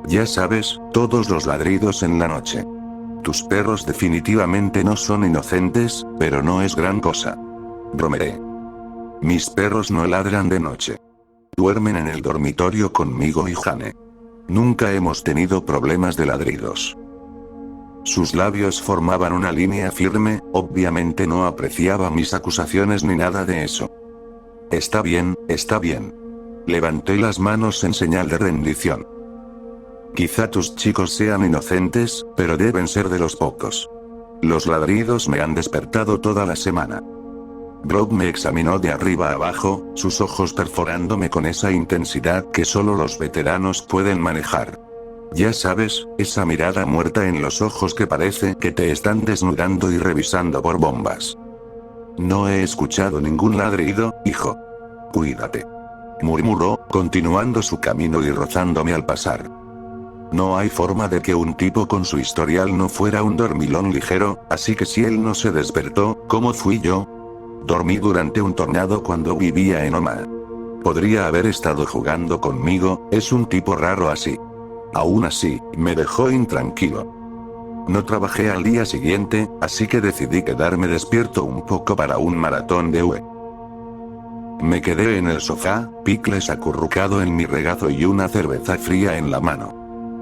«Ya sabes, todos los ladridos en la noche. Tus perros definitivamente no son inocentes, pero no es gran cosa», bromeé. «Mis perros no ladran de noche. Duermen en el dormitorio conmigo y Jane. Nunca hemos tenido problemas de ladridos». Sus labios formaban una línea firme, obviamente no apreciaba mis acusaciones ni nada de eso. Está bien, está bien. Levanté las manos en señal de rendición. «Quizá tus chicos sean inocentes, pero deben ser de los pocos. Los ladridos me han despertado toda la semana». Brock me examinó de arriba a abajo, sus ojos perforándome con esa intensidad que solo los veteranos pueden manejar. Ya sabes, esa mirada muerta en los ojos que parece que te están desnudando y revisando por bombas. «No he escuchado ningún ladrido, hijo. Cuídate», murmuró, continuando su camino y rozándome al pasar. No hay forma de que un tipo con su historial no fuera un dormilón ligero, así que si él no se despertó, ¿cómo fui yo? Dormí durante un tornado cuando vivía en Omaha. Podría haber estado jugando conmigo, es un tipo raro así. Aún así, me dejó intranquilo. No trabajé al día siguiente, así que decidí quedarme despierto un poco para un maratón de UE. Me quedé en el sofá, Pickles acurrucado en mi regazo y una cerveza fría en la mano.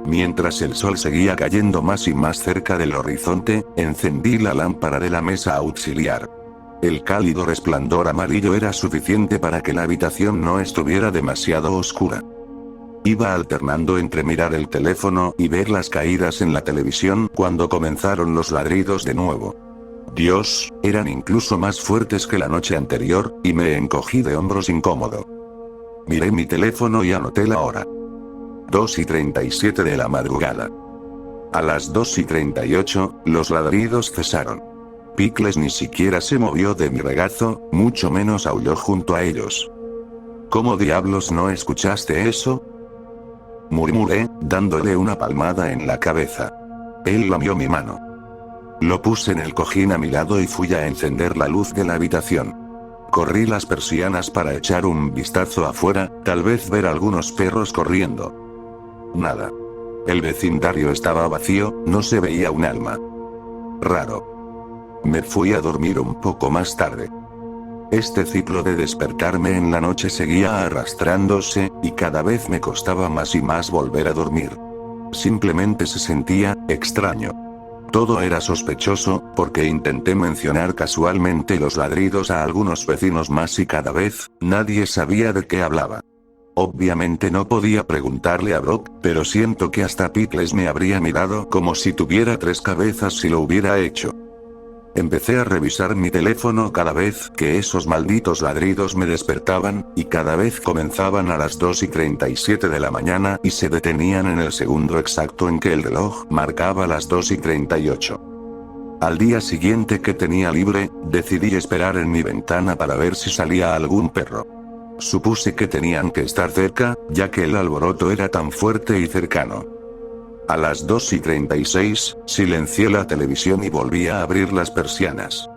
Mientras el sol seguía cayendo más y más cerca del horizonte, encendí la lámpara de la mesa auxiliar. El cálido resplandor amarillo era suficiente para que la habitación no estuviera demasiado oscura. Iba alternando entre mirar el teléfono y ver las caídas en la televisión cuando comenzaron los ladridos de nuevo. Dios, eran incluso más fuertes que la noche anterior, y me encogí de hombros incómodo. Miré mi teléfono y anoté la hora. 2:37 de la madrugada. A las 2:38, los ladridos cesaron. Pickles ni siquiera se movió de mi regazo, mucho menos aulló junto a ellos. ¿Cómo diablos no escuchaste eso?, murmuré, dándole una palmada en la cabeza. Él lamió mi mano. Lo puse en el cojín a mi lado y fui a encender la luz de la habitación. Corrí las persianas para echar un vistazo afuera, tal vez ver algunos perros corriendo. Nada. El vecindario estaba vacío, no se veía un alma. Raro. Me fui a dormir un poco más tarde. Este ciclo de despertarme en la noche seguía arrastrándose, y cada vez me costaba más y más volver a dormir. Simplemente se sentía extraño. Todo era sospechoso, porque intenté mencionar casualmente los ladridos a algunos vecinos más y cada vez, nadie sabía de qué hablaba. Obviamente no podía preguntarle a Brock, pero siento que hasta Pickles me habría mirado como si tuviera 3 cabezas si lo hubiera hecho. Empecé a revisar mi teléfono cada vez que esos malditos ladridos me despertaban, y cada vez comenzaban a las 2:37 de la mañana y se detenían en el segundo exacto en que el reloj marcaba las 2:38. Al día siguiente que tenía libre, decidí esperar en mi ventana para ver si salía algún perro. Supuse que tenían que estar cerca, ya que el alboroto era tan fuerte y cercano. A las 2:36, silencié la televisión y volví a abrir las persianas.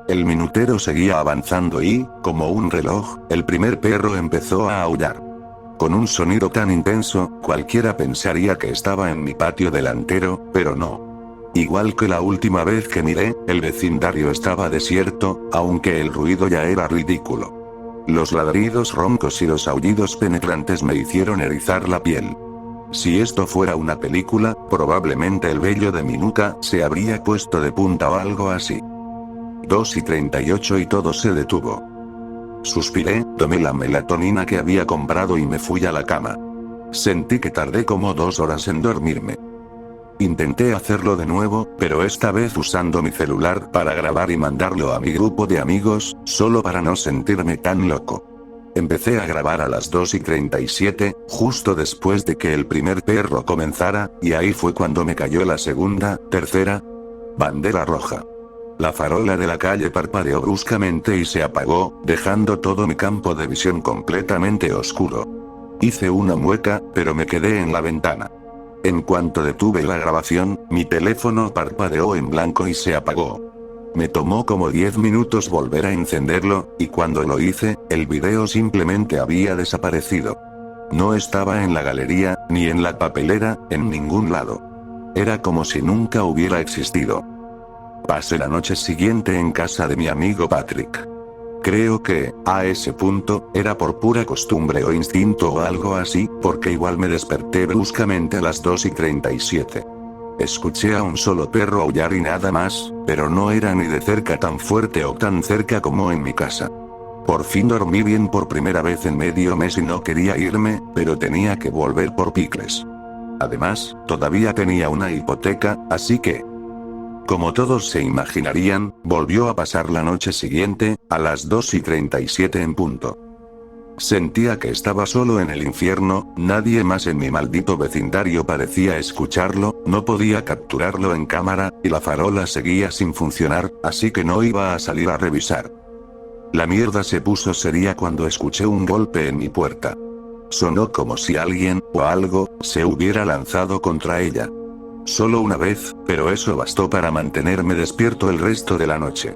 El minutero seguía avanzando y, como un reloj, el primer perro empezó a aullar. Con un sonido tan intenso, cualquiera pensaría que estaba en mi patio delantero, pero no. Igual que la última vez que miré, el vecindario estaba desierto, aunque el ruido ya era ridículo. Los ladridos roncos y los aullidos penetrantes me hicieron erizar la piel. Si esto fuera una película, probablemente el vello de mi nuca se habría puesto de punta o algo así. 2:38 y todo se detuvo. Suspiré, tomé la melatonina que había comprado y me fui a la cama. Sentí que tardé como 2 horas en dormirme. Intenté hacerlo de nuevo, pero esta vez usando mi celular para grabar y mandarlo a mi grupo de amigos, solo para no sentirme tan loco. Empecé a grabar a las 2:37, justo después de que el primer perro comenzara, y ahí fue cuando me cayó la segunda, tercera bandera roja. La farola de la calle parpadeó bruscamente y se apagó, dejando todo mi campo de visión completamente oscuro. Hice una mueca, pero me quedé en la ventana. En cuanto detuve la grabación, mi teléfono parpadeó en blanco y se apagó. Me tomó como 10 minutos volver a encenderlo, y cuando lo hice, el video simplemente había desaparecido. No estaba en la galería, ni en la papelera, en ningún lado. Era como si nunca hubiera existido. Pasé la noche siguiente en casa de mi amigo Patrick. Creo que, a ese punto, era por pura costumbre o instinto o algo así, porque igual me desperté bruscamente a las 2:37. Escuché a un solo perro aullar y nada más, pero no era ni de cerca tan fuerte o tan cerca como en mi casa. Por fin dormí bien por primera vez en medio mes y no quería irme, pero tenía que volver por Pickles. Además, todavía tenía una hipoteca, así que... Como todos se imaginarían, volvió a pasar la noche siguiente, a las 2:37 en punto. Sentía que estaba solo en el infierno, nadie más en mi maldito vecindario parecía escucharlo, no podía capturarlo en cámara, y la farola seguía sin funcionar, así que no iba a salir a revisar. La mierda se puso seria cuando escuché un golpe en mi puerta. Sonó como si alguien, o algo, se hubiera lanzado contra ella. Solo una vez, pero eso bastó para mantenerme despierto el resto de la noche.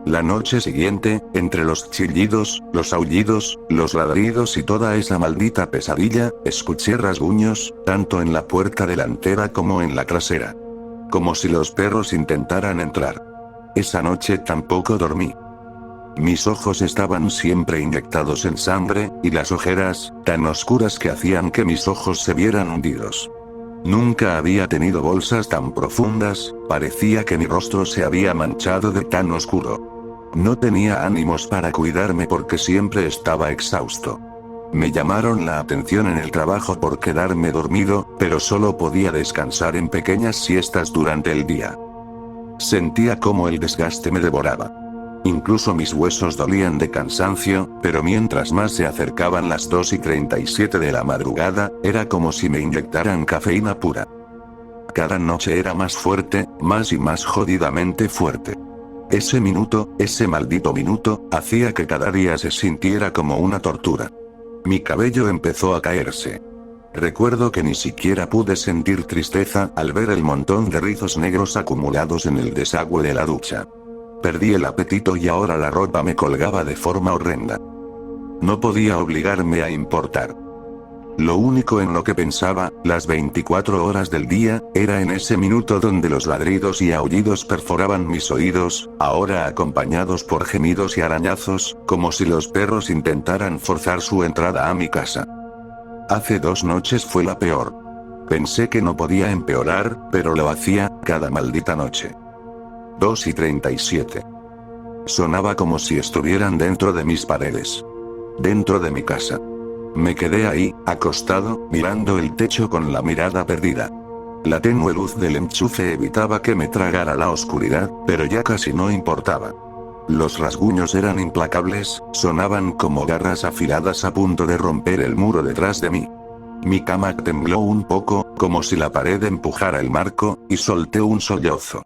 La noche siguiente, entre los chillidos, los aullidos, los ladridos y toda esa maldita pesadilla, escuché rasguños, tanto en la puerta delantera como en la trasera. Como si los perros intentaran entrar. Esa noche tampoco dormí. Mis ojos estaban siempre inyectados en sangre, y las ojeras, tan oscuras que hacían que mis ojos se vieran hundidos. Nunca había tenido bolsas tan profundas, parecía que mi rostro se había manchado de tan oscuro. No tenía ánimos para cuidarme porque siempre estaba exhausto. Me llamaron la atención en el trabajo por quedarme dormido, pero solo podía descansar en pequeñas siestas durante el día. Sentía como el desgaste me devoraba. Incluso mis huesos dolían de cansancio, pero mientras más se acercaban las 2:37 de la madrugada, era como si me inyectaran cafeína pura. Cada noche era más fuerte, más y más jodidamente fuerte. Ese minuto, ese maldito minuto, hacía que cada día se sintiera como una tortura. Mi cabello empezó a caerse. Recuerdo que ni siquiera pude sentir tristeza al ver el montón de rizos negros acumulados en el desagüe de la ducha. Perdí el apetito y ahora la ropa me colgaba de forma horrenda. No podía obligarme a importar. Lo único en lo que pensaba, las 24 horas del día, era en ese minuto donde los ladridos y aullidos perforaban mis oídos, ahora acompañados por gemidos y arañazos, como si los perros intentaran forzar su entrada a mi casa. Hace 2 noches fue la peor. Pensé que no podía empeorar, pero lo hacía, cada maldita noche. 2:37. Sonaba como si estuvieran dentro de mis paredes. Dentro de mi casa. Me quedé ahí, acostado, mirando el techo con la mirada perdida. La tenue luz del enchufe evitaba que me tragara la oscuridad, pero ya casi no importaba. Los rasguños eran implacables, sonaban como garras afiladas a punto de romper el muro detrás de mí. Mi cama tembló un poco, como si la pared empujara el marco, y solté un sollozo.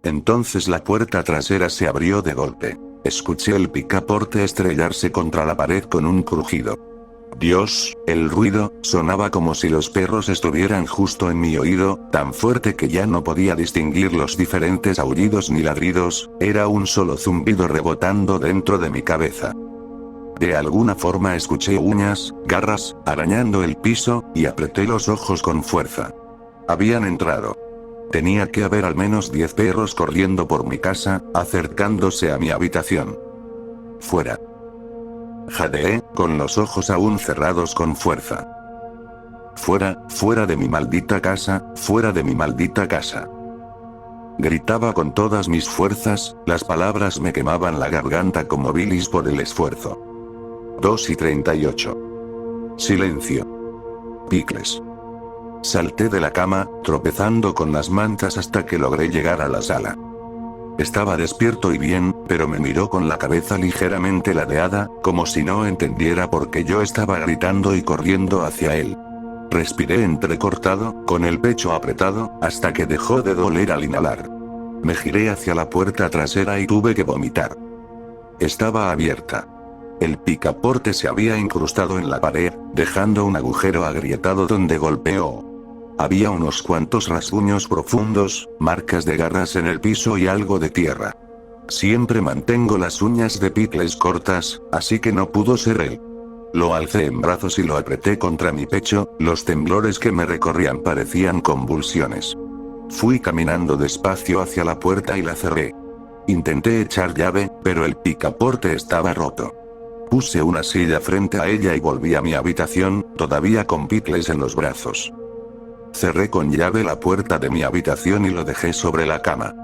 Entonces la puerta trasera se abrió de golpe. Escuché el picaporte estrellarse contra la pared con un crujido. Dios, el ruido, sonaba como si los perros estuvieran justo en mi oído, tan fuerte que ya no podía distinguir los diferentes aullidos ni ladridos, era un solo zumbido rebotando dentro de mi cabeza. De alguna forma escuché uñas, garras, arañando el piso, y apreté los ojos con fuerza. Habían entrado. Tenía que haber al menos 10 perros corriendo por mi casa, acercándose a mi habitación. Fuera. Jadeé, con los ojos aún cerrados con fuerza. Fuera, fuera de mi maldita casa, fuera de mi maldita casa. Gritaba con todas mis fuerzas, las palabras me quemaban la garganta como bilis por el esfuerzo. 2:38. Silencio. Pickles. Salté de la cama, tropezando con las mantas hasta que logré llegar a la sala. Estaba despierto y bien, pero me miró con la cabeza ligeramente ladeada, como si no entendiera por qué yo estaba gritando y corriendo hacia él. Respiré entrecortado, con el pecho apretado, hasta que dejó de doler al inhalar. Me giré hacia la puerta trasera y tuve que vomitar. Estaba abierta. El picaporte se había incrustado en la pared, dejando un agujero agrietado donde golpeó. Había unos cuantos rasguños profundos, marcas de garras en el piso y algo de tierra. Siempre mantengo las uñas de Pickles cortas, así que no pudo ser él. Lo alcé en brazos y lo apreté contra mi pecho, los temblores que me recorrían parecían convulsiones. Fui caminando despacio hacia la puerta y la cerré. Intenté echar llave, pero el picaporte estaba roto. Puse una silla frente a ella y volví a mi habitación, todavía con Pickles en los brazos. Cerré con llave la puerta de mi habitación y lo dejé sobre la cama.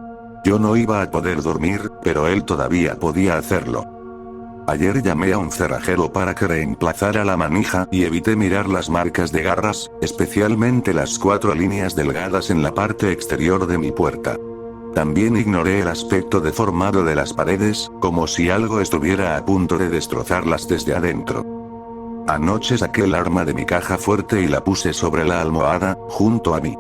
Yo no iba a poder dormir, pero él todavía podía hacerlo. Ayer llamé a un cerrajero para que reemplazara la manija y evité mirar las marcas de garras, especialmente las 4 líneas delgadas en la parte exterior de mi puerta. También ignoré el aspecto deformado de las paredes, como si algo estuviera a punto de destrozarlas desde adentro. Anoche saqué el arma de mi caja fuerte y la puse sobre la almohada, junto a mí.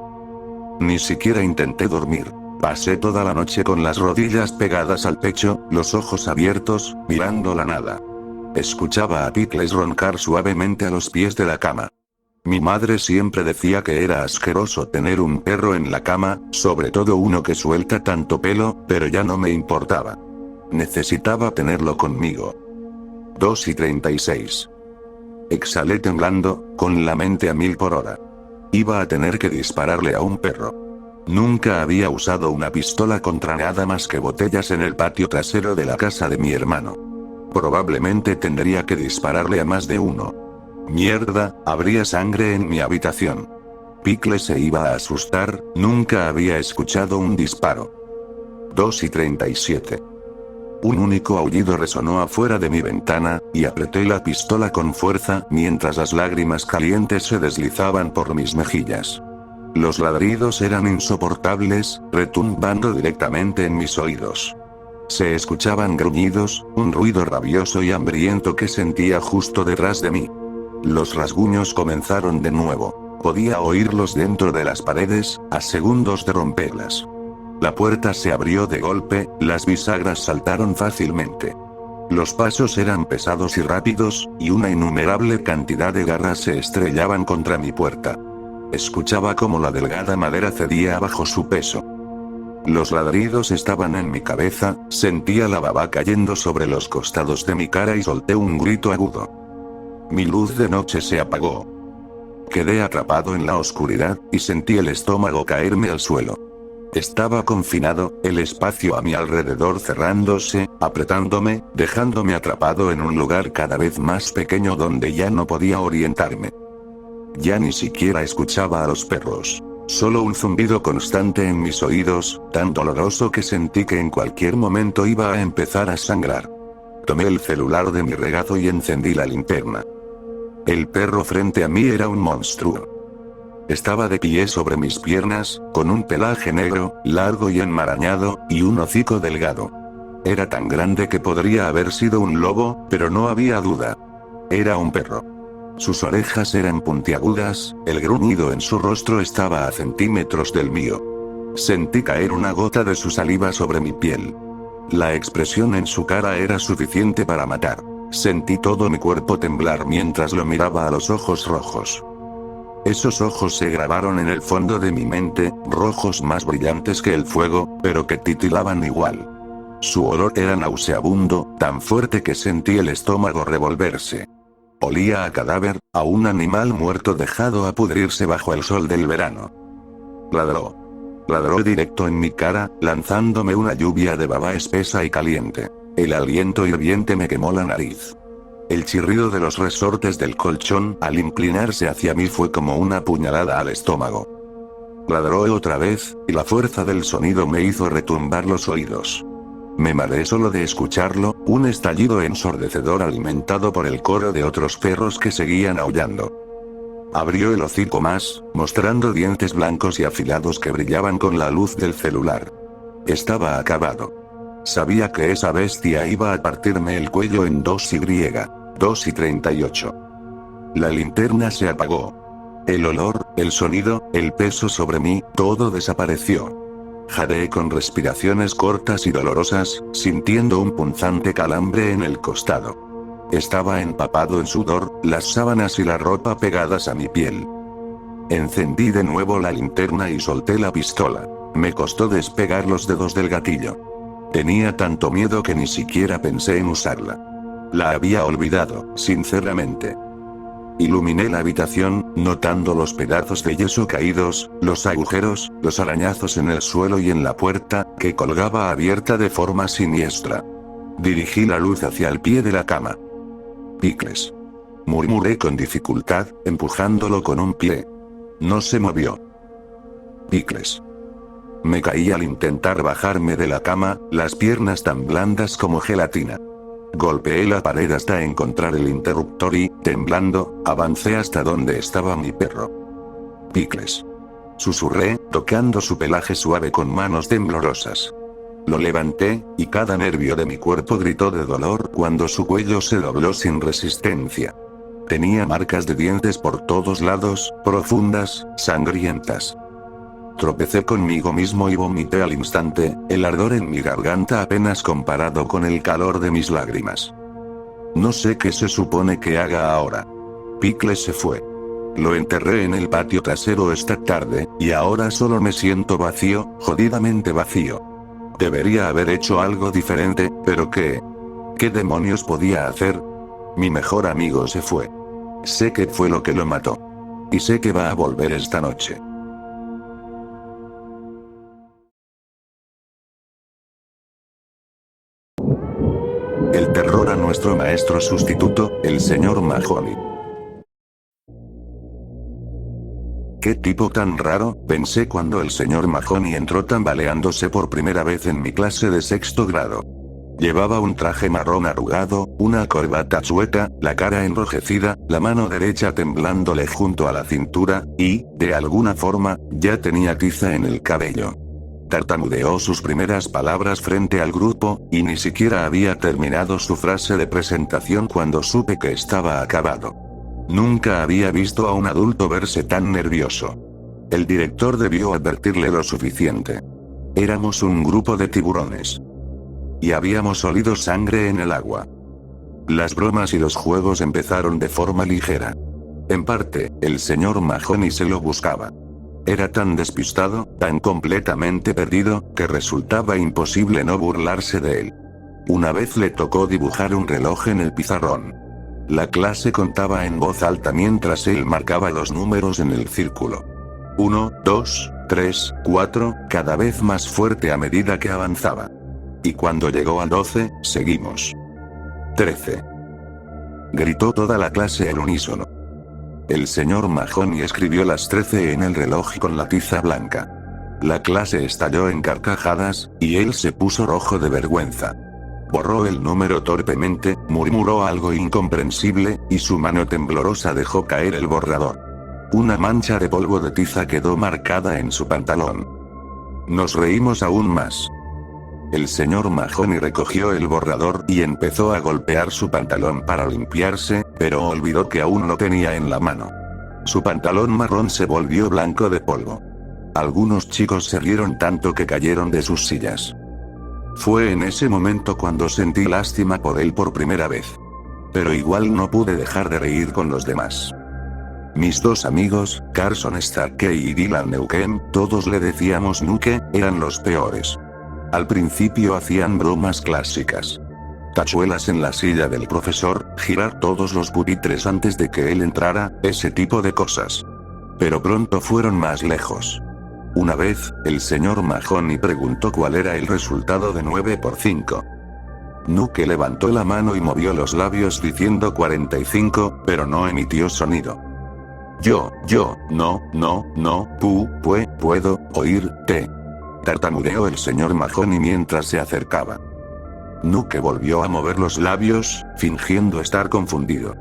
Ni siquiera intenté dormir. Pasé toda la noche con las rodillas pegadas al pecho, los ojos abiertos, mirando la nada. Escuchaba a Pickles roncar suavemente a los pies de la cama. Mi madre siempre decía que era asqueroso tener un perro en la cama, sobre todo uno que suelta tanto pelo, pero ya no me importaba. Necesitaba tenerlo conmigo. 2:36. Exhalé temblando, con la mente a 1000 por hora. Iba a tener que dispararle a un perro. Nunca había usado una pistola contra nada más que botellas en el patio trasero de la casa de mi hermano. Probablemente tendría que dispararle a más de uno. Mierda, habría sangre en mi habitación. Pickles se iba a asustar, nunca había escuchado un disparo. 2:37. Un único aullido resonó afuera de mi ventana, y apreté la pistola con fuerza mientras las lágrimas calientes se deslizaban por mis mejillas. Los ladridos eran insoportables, retumbando directamente en mis oídos. Se escuchaban gruñidos, un ruido rabioso y hambriento que sentía justo detrás de mí. Los rasguños comenzaron de nuevo. Podía oírlos dentro de las paredes, a segundos de romperlas. La puerta se abrió de golpe, las bisagras saltaron fácilmente. Los pasos eran pesados y rápidos, y una innumerable cantidad de garras se estrellaban contra mi puerta. Escuchaba cómo la delgada madera cedía bajo su peso. Los ladridos estaban en mi cabeza, sentía la baba cayendo sobre los costados de mi cara y solté un grito agudo. Mi luz de noche se apagó. Quedé atrapado en la oscuridad, y sentí el estómago caerme al suelo. Estaba confinado, el espacio a mi alrededor cerrándose, apretándome, dejándome atrapado en un lugar cada vez más pequeño donde ya no podía orientarme. Ya ni siquiera escuchaba a los perros. Solo un zumbido constante en mis oídos, tan doloroso que sentí que en cualquier momento iba a empezar a sangrar. Tomé el celular de mi regazo y encendí la linterna. El perro frente a mí era un monstruo. Estaba de pie sobre mis piernas, con un pelaje negro, largo y enmarañado, y un hocico delgado. Era tan grande que podría haber sido un lobo, pero no había duda. Era un perro. Sus orejas eran puntiagudas, el gruñido en su rostro estaba a centímetros del mío. Sentí caer una gota de su saliva sobre mi piel. La expresión en su cara era suficiente para matar. Sentí todo mi cuerpo temblar mientras lo miraba a los ojos rojos. Esos ojos se grabaron en el fondo de mi mente, rojos más brillantes que el fuego, pero que titilaban igual. Su olor era nauseabundo, tan fuerte que sentí el estómago revolverse. Olía a cadáver, a un animal muerto dejado a pudrirse bajo el sol del verano. Ladró. Ladró directo en mi cara, lanzándome una lluvia de baba espesa y caliente. El aliento hirviente me quemó la nariz. El chirrido de los resortes del colchón al inclinarse hacia mí fue como una puñalada al estómago. Ladró otra vez, y la fuerza del sonido me hizo retumbar los oídos. Me mareé solo de escucharlo, un estallido ensordecedor alimentado por el coro de otros perros que seguían aullando. Abrió el hocico más, mostrando dientes blancos y afilados que brillaban con la luz del celular. Estaba acabado. Sabía que esa bestia iba a partirme el cuello en 2:38. La linterna se apagó. El olor, el sonido, el peso sobre mí, todo desapareció. Jadeé con respiraciones cortas y dolorosas, sintiendo un punzante calambre en el costado. Estaba empapado en sudor, las sábanas y la ropa pegadas a mi piel. Encendí de nuevo la linterna y solté la pistola. Me costó despegar los dedos del gatillo. Tenía tanto miedo que ni siquiera pensé en usarla. La había olvidado, sinceramente. Iluminé la habitación, notando los pedazos de yeso caídos, los agujeros, los arañazos en el suelo y en la puerta, que colgaba abierta de forma siniestra. Dirigí la luz hacia el pie de la cama. Pickles. Murmuré con dificultad, empujándolo con un pie. No se movió. Pickles. Me caí al intentar bajarme de la cama, las piernas tan blandas como gelatina. Golpeé la pared hasta encontrar el interruptor y, temblando, avancé hasta donde estaba mi perro. Pickles. Susurré, tocando su pelaje suave con manos temblorosas. Lo levanté, y cada nervio de mi cuerpo gritó de dolor cuando su cuello se dobló sin resistencia. Tenía marcas de dientes por todos lados, profundas, sangrientas. Tropecé conmigo mismo y vomité al instante, el ardor en mi garganta apenas comparado con el calor de mis lágrimas. No sé qué se supone que haga ahora. Pickles se fue. Lo enterré en el patio trasero esta tarde, y ahora solo me siento vacío, jodidamente vacío. Debería haber hecho algo diferente, pero ¿qué? ¿Qué demonios podía hacer? Mi mejor amigo se fue. Sé que fue lo que lo mató. Y sé que va a volver esta noche. El terror a nuestro maestro sustituto, el señor Mahoney. ¿Qué tipo tan raro?, pensé cuando el señor Mahoney entró tambaleándose por primera vez en mi clase de sexto grado. Llevaba un traje marrón arrugado, una corbata chueca, la cara enrojecida, la mano derecha temblándole junto a la cintura, y, de alguna forma, ya tenía tiza en el cabello. Tartamudeó sus primeras palabras frente al grupo, y ni siquiera había terminado su frase de presentación cuando supe que estaba acabado. Nunca había visto a un adulto verse tan nervioso. El director debió advertirle lo suficiente. Éramos un grupo de tiburones. Y habíamos olido sangre en el agua. Las bromas y los juegos empezaron de forma ligera. En parte, el señor Mahoney se lo buscaba. Era tan despistado, tan completamente perdido, que resultaba imposible no burlarse de él. Una vez le tocó dibujar un reloj en el pizarrón. La clase contaba en voz alta mientras él marcaba los números en el círculo. 1, 2, 3, 4, cada vez más fuerte a medida que avanzaba. Y cuando llegó al 12, seguimos. 13. Gritó toda la clase al unísono. El señor Mahoney escribió las 13 en el reloj con la tiza blanca. La clase estalló en carcajadas, y él se puso rojo de vergüenza. Borró el número torpemente, murmuró algo incomprensible, y su mano temblorosa dejó caer el borrador. Una mancha de polvo de tiza quedó marcada en su pantalón. Nos reímos aún más. El señor Mahoney recogió el borrador y empezó a golpear su pantalón para limpiarse, pero olvidó que aún lo tenía en la mano. Su pantalón marrón se volvió blanco de polvo. Algunos chicos se rieron tanto que cayeron de sus sillas. Fue en ese momento cuando sentí lástima por él por primera vez. Pero igual no pude dejar de reír con los demás. Mis dos amigos, Carson Starkey y Dylan Neuquén, todos le decíamos Nuke, eran los peores. Al principio hacían bromas clásicas. Tachuelas en la silla del profesor, girar todos los pupitres antes de que él entrara, ese tipo de cosas. Pero pronto fueron más lejos. Una vez, el señor Mahoney preguntó cuál era el resultado de 9 por 5. Nuke levantó la mano y movió los labios diciendo 45, pero no emitió sonido. Puedo oírte. Tartamudeó el señor Mahoney mientras se acercaba. Nuke volvió a mover los labios, fingiendo estar confundido.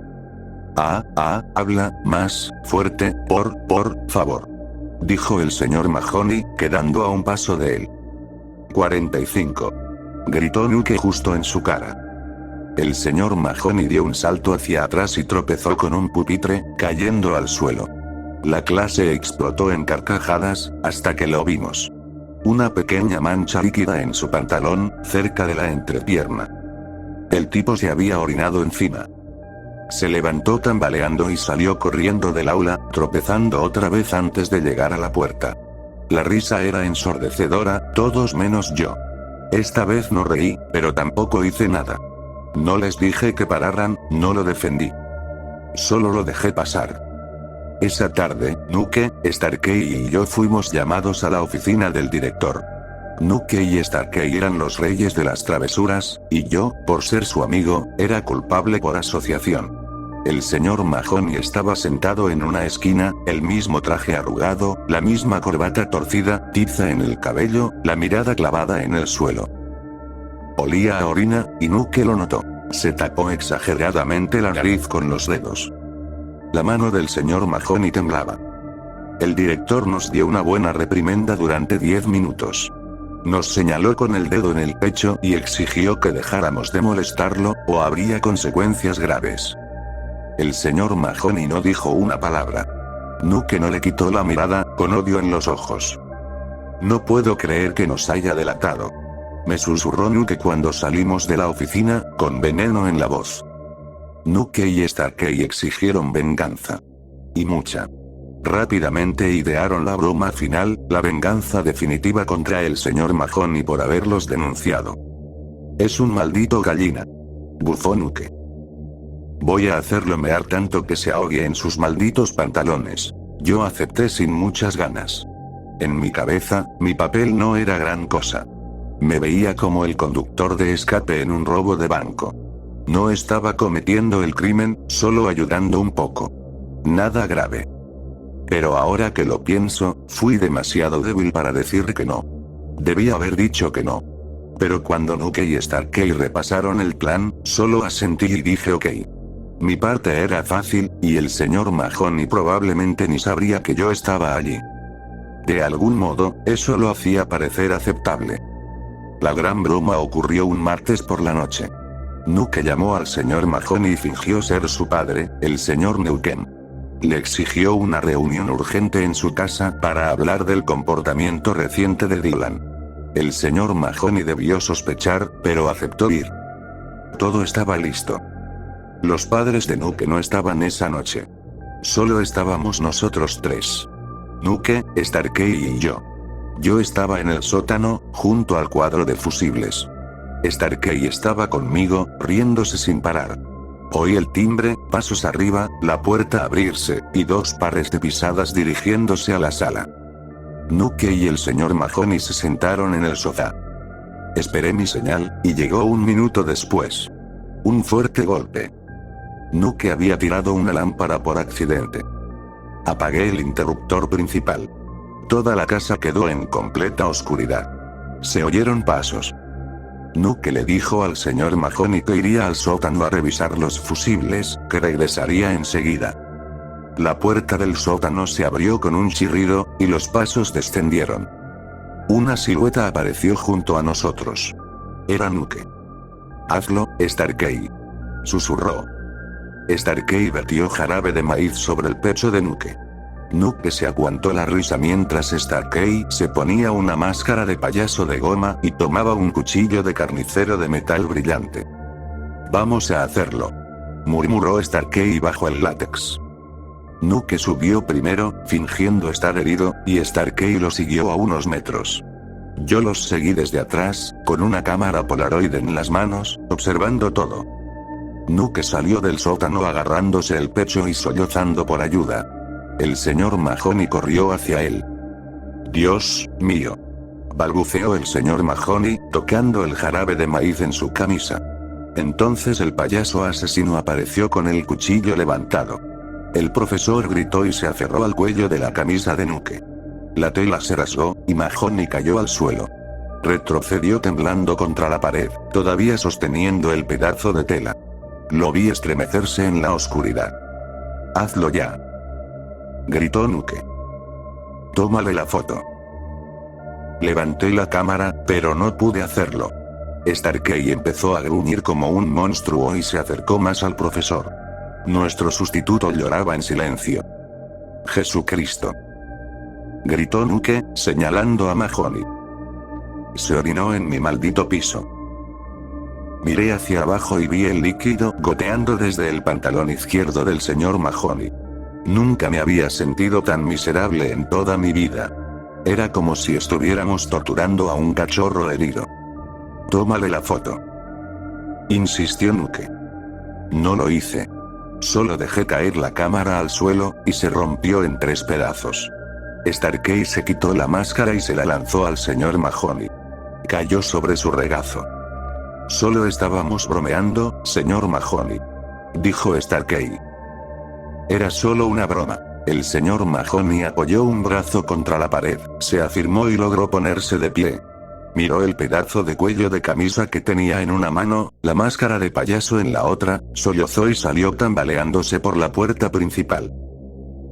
Habla más fuerte, por favor. Dijo el señor Mahoney, quedando a un paso de él. 45. Gritó Nuke justo en su cara. El señor Mahoney dio un salto hacia atrás y tropezó con un pupitre, cayendo al suelo. La clase explotó en carcajadas, hasta que lo vimos. Una pequeña mancha líquida en su pantalón, cerca de la entrepierna. El tipo se había orinado encima. Se levantó tambaleando y salió corriendo del aula, tropezando otra vez antes de llegar a la puerta. La risa era ensordecedora, todos menos yo. Esta vez no reí, pero tampoco hice nada. No les dije que pararan, no lo defendí. Solo lo dejé pasar. Esa tarde, Nuke, Starkey y yo fuimos llamados a la oficina del director. Nuke y Starkey eran los reyes de las travesuras, y yo, por ser su amigo, era culpable por asociación. El señor Mahoney estaba sentado en una esquina, el mismo traje arrugado, la misma corbata torcida, tiza en el cabello, la mirada clavada en el suelo. Olía a orina, y Nuke lo notó. Se tapó exageradamente la nariz con los dedos. La mano del señor Mahoney temblaba. El director nos dio una buena reprimenda durante 10 minutos. Nos señaló con el dedo en el pecho y exigió que dejáramos de molestarlo, o habría consecuencias graves. El señor Mahoney no dijo una palabra. Nuke no le quitó la mirada, con odio en los ojos. No puedo creer que nos haya delatado. Me susurró Nuke cuando salimos de la oficina, con veneno en la voz. Nuke y Starkey exigieron venganza. Y mucha. Rápidamente idearon la broma final, la venganza definitiva contra el señor Mahoney por haberlos denunciado. Es un maldito gallina. Bufó Nuke. Voy a hacerlo mear tanto que se ahogue en sus malditos pantalones. Yo acepté sin muchas ganas. En mi cabeza, mi papel no era gran cosa. Me veía como el conductor de escape en un robo de banco. No estaba cometiendo el crimen, solo ayudando un poco. Nada grave. Pero ahora que lo pienso, fui demasiado débil para decir que no. Debía haber dicho que no. Pero cuando Nuke y Starkey repasaron el plan, solo asentí y dije ok. Mi parte era fácil, y el señor Mahoney probablemente ni sabría que yo estaba allí. De algún modo, eso lo hacía parecer aceptable. La gran broma ocurrió un martes por la noche. Nuke llamó al señor Mahoney y fingió ser su padre, el señor Neuquén. Le exigió una reunión urgente en su casa para hablar del comportamiento reciente de Dylan. El señor Mahoney debió sospechar, pero aceptó ir. Todo estaba listo. Los padres de Nuke no estaban esa noche. Solo estábamos nosotros tres. Nuke, Starkey y yo. Yo estaba en el sótano, junto al cuadro de fusibles. Starkey estaba conmigo, riéndose sin parar. Oí el timbre, pasos arriba, la puerta abrirse, y 2 pares de pisadas dirigiéndose a la sala. Nuke y el señor Mahoney se sentaron en el sofá. Esperé mi señal, y llegó 1 minuto después. Un fuerte golpe. Nuke había tirado una lámpara por accidente. Apagué el interruptor principal. Toda la casa quedó en completa oscuridad. Se oyeron pasos. Nuke le dijo al señor Mahoney que iría al sótano a revisar los fusibles, que regresaría enseguida. La puerta del sótano se abrió con un chirrido, y los pasos descendieron. Una silueta apareció junto a nosotros. Era Nuke. «Hazlo, Starkey», susurró. Starkey vertió jarabe de maíz sobre el pecho de Nuke. Nuke se aguantó la risa mientras Starkey se ponía una máscara de payaso de goma y tomaba un cuchillo de carnicero de metal brillante. «Vamos a hacerlo», murmuró Starkey bajo el látex. Nuke subió primero, fingiendo estar herido, y Starkey lo siguió a unos metros. Yo los seguí desde atrás, con una cámara Polaroid en las manos, observando todo. Nuke salió del sótano agarrándose el pecho y sollozando por ayuda. El señor Mahoney corrió hacia él. «Dios mío», balbuceó el señor Mahoney, tocando el jarabe de maíz en su camisa. Entonces el payaso asesino apareció con el cuchillo levantado. El profesor gritó y se aferró al cuello de la camisa de Nuke. La tela se rasgó, y Mahoney cayó al suelo. Retrocedió temblando contra la pared, todavía sosteniendo el pedazo de tela. Lo vi estremecerse en la oscuridad. «Hazlo ya», gritó Nuke. «Tómale la foto». Levanté la cámara, pero no pude hacerlo. Starkey empezó a gruñir como un monstruo y se acercó más al profesor. Nuestro sustituto lloraba en silencio. «Jesucristo», gritó Nuke, señalando a Mahoney. Se orinó en mi maldito piso. Miré hacia abajo y vi el líquido goteando desde el pantalón izquierdo del señor Mahoney. Nunca me había sentido tan miserable en toda mi vida. Era como si estuviéramos torturando a un cachorro herido. «Tómale la foto», insistió Nuke. No lo hice. Solo dejé caer la cámara al suelo, y se rompió en 3 pedazos. Starkey se quitó la máscara y se la lanzó al señor Mahoney. Cayó sobre su regazo. «Solo estábamos bromeando, señor Mahoney», dijo Starkey. «Era solo una broma». El señor Mahoney apoyó un brazo contra la pared, se afirmó y logró ponerse de pie. Miró el pedazo de cuello de camisa que tenía en una mano, la máscara de payaso en la otra, sollozó y salió tambaleándose por la puerta principal.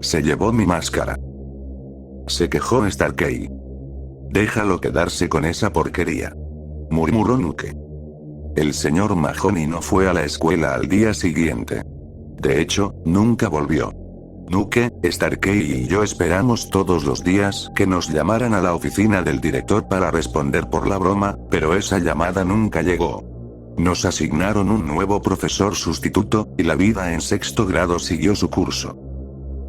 «Se llevó mi máscara», se quejó Starkey. «Déjalo quedarse con esa porquería», murmuró Nuke. El señor Mahoney no fue a la escuela al día siguiente. De hecho, nunca volvió. Nuke, Starkey y yo esperamos todos los días que nos llamaran a la oficina del director para responder por la broma, pero esa llamada nunca llegó. Nos asignaron un nuevo profesor sustituto, y la vida en 6º grado siguió su curso.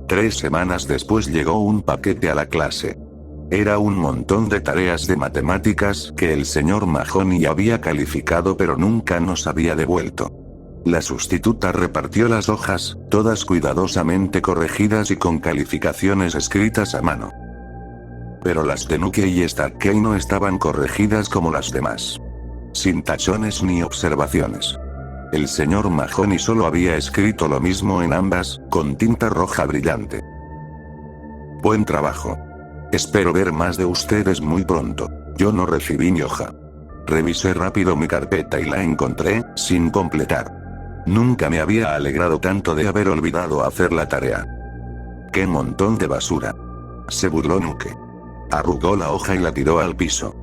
3 semanas después llegó un paquete a la clase. Era un montón de tareas de matemáticas que el señor Mahoney había calificado pero nunca nos había devuelto. La sustituta repartió las hojas, todas cuidadosamente corregidas y con calificaciones escritas a mano. Pero las de Nuke y Starkey no estaban corregidas como las demás. Sin tachones ni observaciones. El señor Mahoney solo había escrito lo mismo en ambas, con tinta roja brillante. «Buen trabajo. Espero ver más de ustedes muy pronto». Yo no recibí mi hoja. Revisé rápido mi carpeta y la encontré, sin completar. Nunca me había alegrado tanto de haber olvidado hacer la tarea. «¡Qué montón de basura!», se burló Nuke. Arrugó la hoja y la tiró al piso.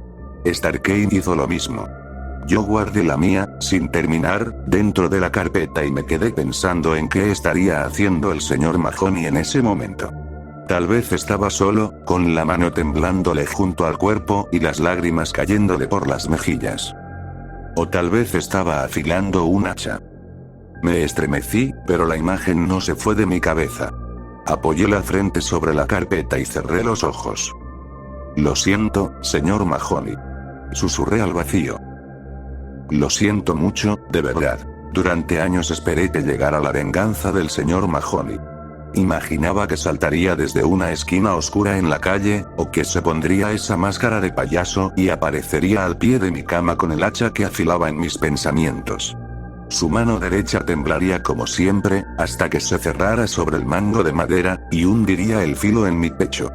Starkey hizo lo mismo. Yo guardé la mía, sin terminar, dentro de la carpeta y me quedé pensando en qué estaría haciendo el señor Mahoney en ese momento. Tal vez estaba solo, con la mano temblándole junto al cuerpo y las lágrimas cayéndole por las mejillas. O tal vez estaba afilando un hacha. Me estremecí, pero la imagen no se fue de mi cabeza. Apoyé la frente sobre la carpeta y cerré los ojos. Lo siento, señor Mahoney. Susurré al vacío. Lo siento mucho, de verdad. Durante años esperé que llegara la venganza del señor Mahoney. Imaginaba que saltaría desde una esquina oscura en la calle, o que se pondría esa máscara de payaso y aparecería al pie de mi cama con el hacha que afilaba en mis pensamientos. Su mano derecha temblaría como siempre, hasta que se cerrara sobre el mango de madera, y hundiría el filo en mi pecho.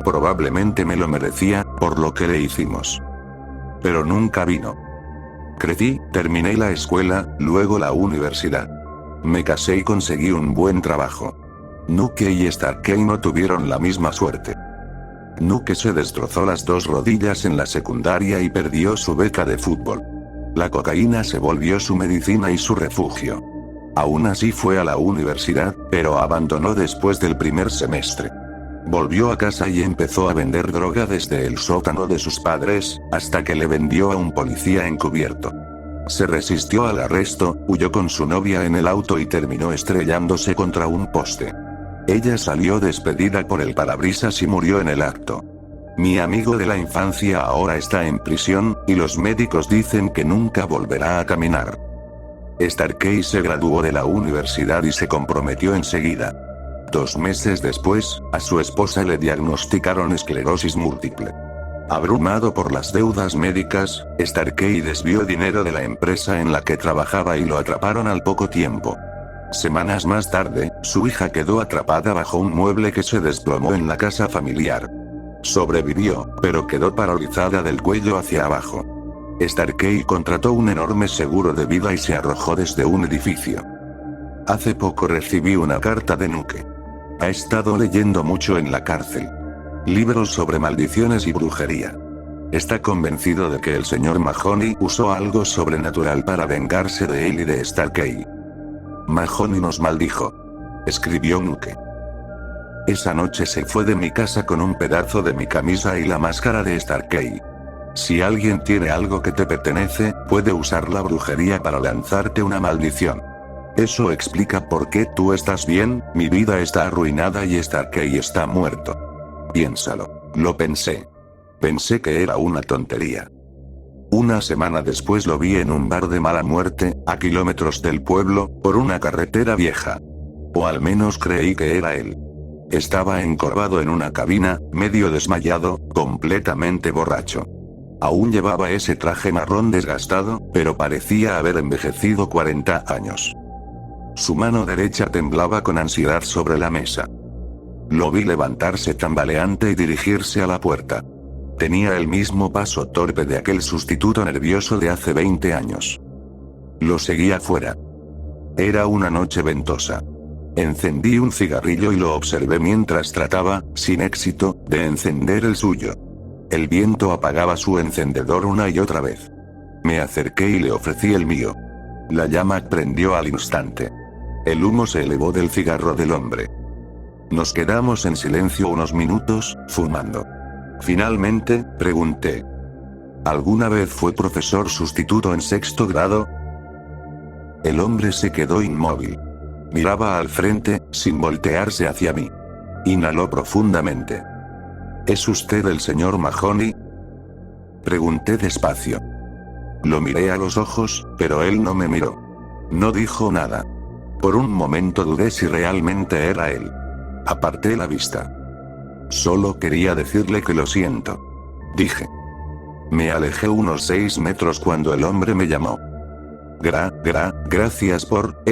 Probablemente me lo merecía, por lo que le hicimos. Pero nunca vino. Crecí, terminé la escuela, luego la universidad. Me casé y conseguí un buen trabajo. Nuke y Starkey no tuvieron la misma suerte. Nuke se destrozó las dos rodillas en la secundaria y perdió su beca de fútbol. La cocaína se volvió su medicina y su refugio. Aún así fue a la universidad, pero abandonó después del primer semestre. Volvió a casa y empezó a vender droga desde el sótano de sus padres, hasta que le vendió a un policía encubierto. Se resistió al arresto, huyó con su novia en el auto y terminó estrellándose contra un poste. Ella salió despedida por el parabrisas y murió en el acto. Mi amigo de la infancia ahora está en prisión, y los médicos dicen que nunca volverá a caminar. Starkey se graduó de la universidad y se comprometió enseguida. 2 meses después, a su esposa le diagnosticaron esclerosis múltiple. Abrumado por las deudas médicas, Starkey desvió dinero de la empresa en la que trabajaba y lo atraparon al poco tiempo. Semanas más tarde, su hija quedó atrapada bajo un mueble que se desplomó en la casa familiar. Sobrevivió, pero quedó paralizada del cuello hacia abajo. Starkey contrató un enorme seguro de vida y se arrojó desde un edificio. Hace poco recibí una carta de Nuke. Ha estado leyendo mucho en la cárcel. Libros sobre maldiciones y brujería. Está convencido de que el señor Mahoney usó algo sobrenatural para vengarse de él y de Starkey. Mahoney nos maldijo. Escribió Nuke. Esa noche se fue de mi casa con un pedazo de mi camisa y la máscara de Starkey. Si alguien tiene algo que te pertenece, puede usar la brujería para lanzarte una maldición. Eso explica por qué tú estás bien, mi vida está arruinada y Starkey está muerto. Piénsalo. Lo pensé. Pensé que era una tontería. Una semana después lo vi en un bar de mala muerte, a kilómetros del pueblo, por una carretera vieja. O al menos creí que era él. Estaba encorvado en una cabina, medio desmayado, completamente borracho. Aún llevaba ese traje marrón desgastado, pero parecía haber envejecido 40 años. Su mano derecha temblaba con ansiedad sobre la mesa. Lo vi levantarse tambaleante y dirigirse a la puerta. Tenía el mismo paso torpe de aquel sustituto nervioso de hace 20 años. Lo seguí afuera. Era una noche ventosa. Encendí un cigarrillo y lo observé mientras trataba, sin éxito, de encender el suyo. El viento apagaba su encendedor una y otra vez. Me acerqué y le ofrecí el mío. La llama prendió al instante. El humo se elevó del cigarro del hombre. Nos quedamos en silencio unos minutos, fumando. Finalmente, pregunté. ¿Alguna vez fue profesor sustituto en 6º grado? El hombre se quedó inmóvil. Miraba al frente, sin voltearse hacia mí. Inhaló profundamente. ¿Es usted el señor Mahoney? Pregunté despacio. Lo miré a los ojos, pero él no me miró. No dijo nada. Por un momento dudé si realmente era él. Aparté la vista. Solo quería decirle que lo siento. Dije. Me alejé unos 6 metros cuando el hombre me llamó. Gracias por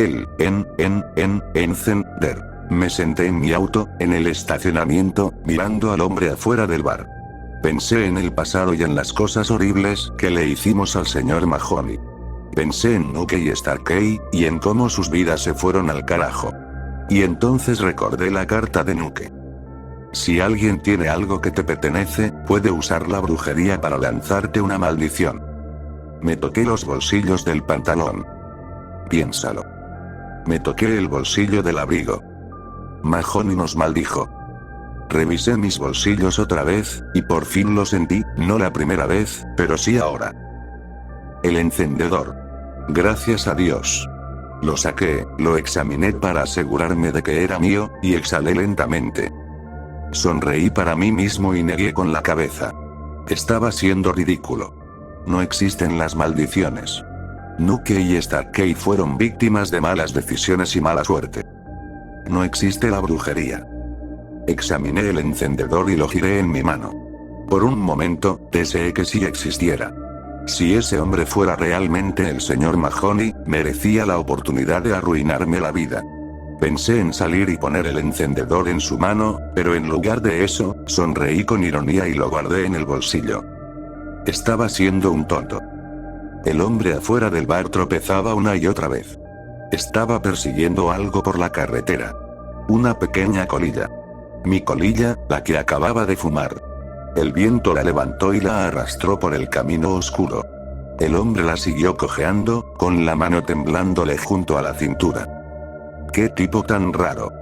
encender. Me senté en mi auto, en el estacionamiento, mirando al hombre afuera del bar. Pensé en el pasado y en las cosas horribles que le hicimos al señor Mahoney. Pensé en Nuke y Starkey, y en cómo sus vidas se fueron al carajo. Y entonces recordé la carta de Nuke. Si alguien tiene algo que te pertenece, puede usar la brujería para lanzarte una maldición. Me toqué los bolsillos del pantalón. Piénsalo. Me toqué el bolsillo del abrigo. Mahoney nos maldijo. Revisé mis bolsillos otra vez, y por fin lo sentí, no la primera vez, pero sí ahora. El encendedor. Gracias a Dios. Lo saqué, lo examiné para asegurarme de que era mío, y exhalé lentamente. Sonreí para mí mismo y negué con la cabeza. Estaba siendo ridículo. No existen las maldiciones. Nuke y Starkey fueron víctimas de malas decisiones y mala suerte. No existe la brujería. Examiné el encendedor y lo giré en mi mano. Por un momento, deseé que sí existiera. Si ese hombre fuera realmente el señor Mahoney, merecía la oportunidad de arruinarme la vida. Pensé en salir y poner el encendedor en su mano, pero en lugar de eso, sonreí con ironía y lo guardé en el bolsillo. Estaba siendo un tonto. El hombre afuera del bar tropezaba una y otra vez. Estaba persiguiendo algo por la carretera. Una pequeña colilla. Mi colilla, la que acababa de fumar. El viento la levantó y la arrastró por el camino oscuro. El hombre la siguió cojeando, con la mano temblándole junto a la cintura. ¡Qué tipo tan raro!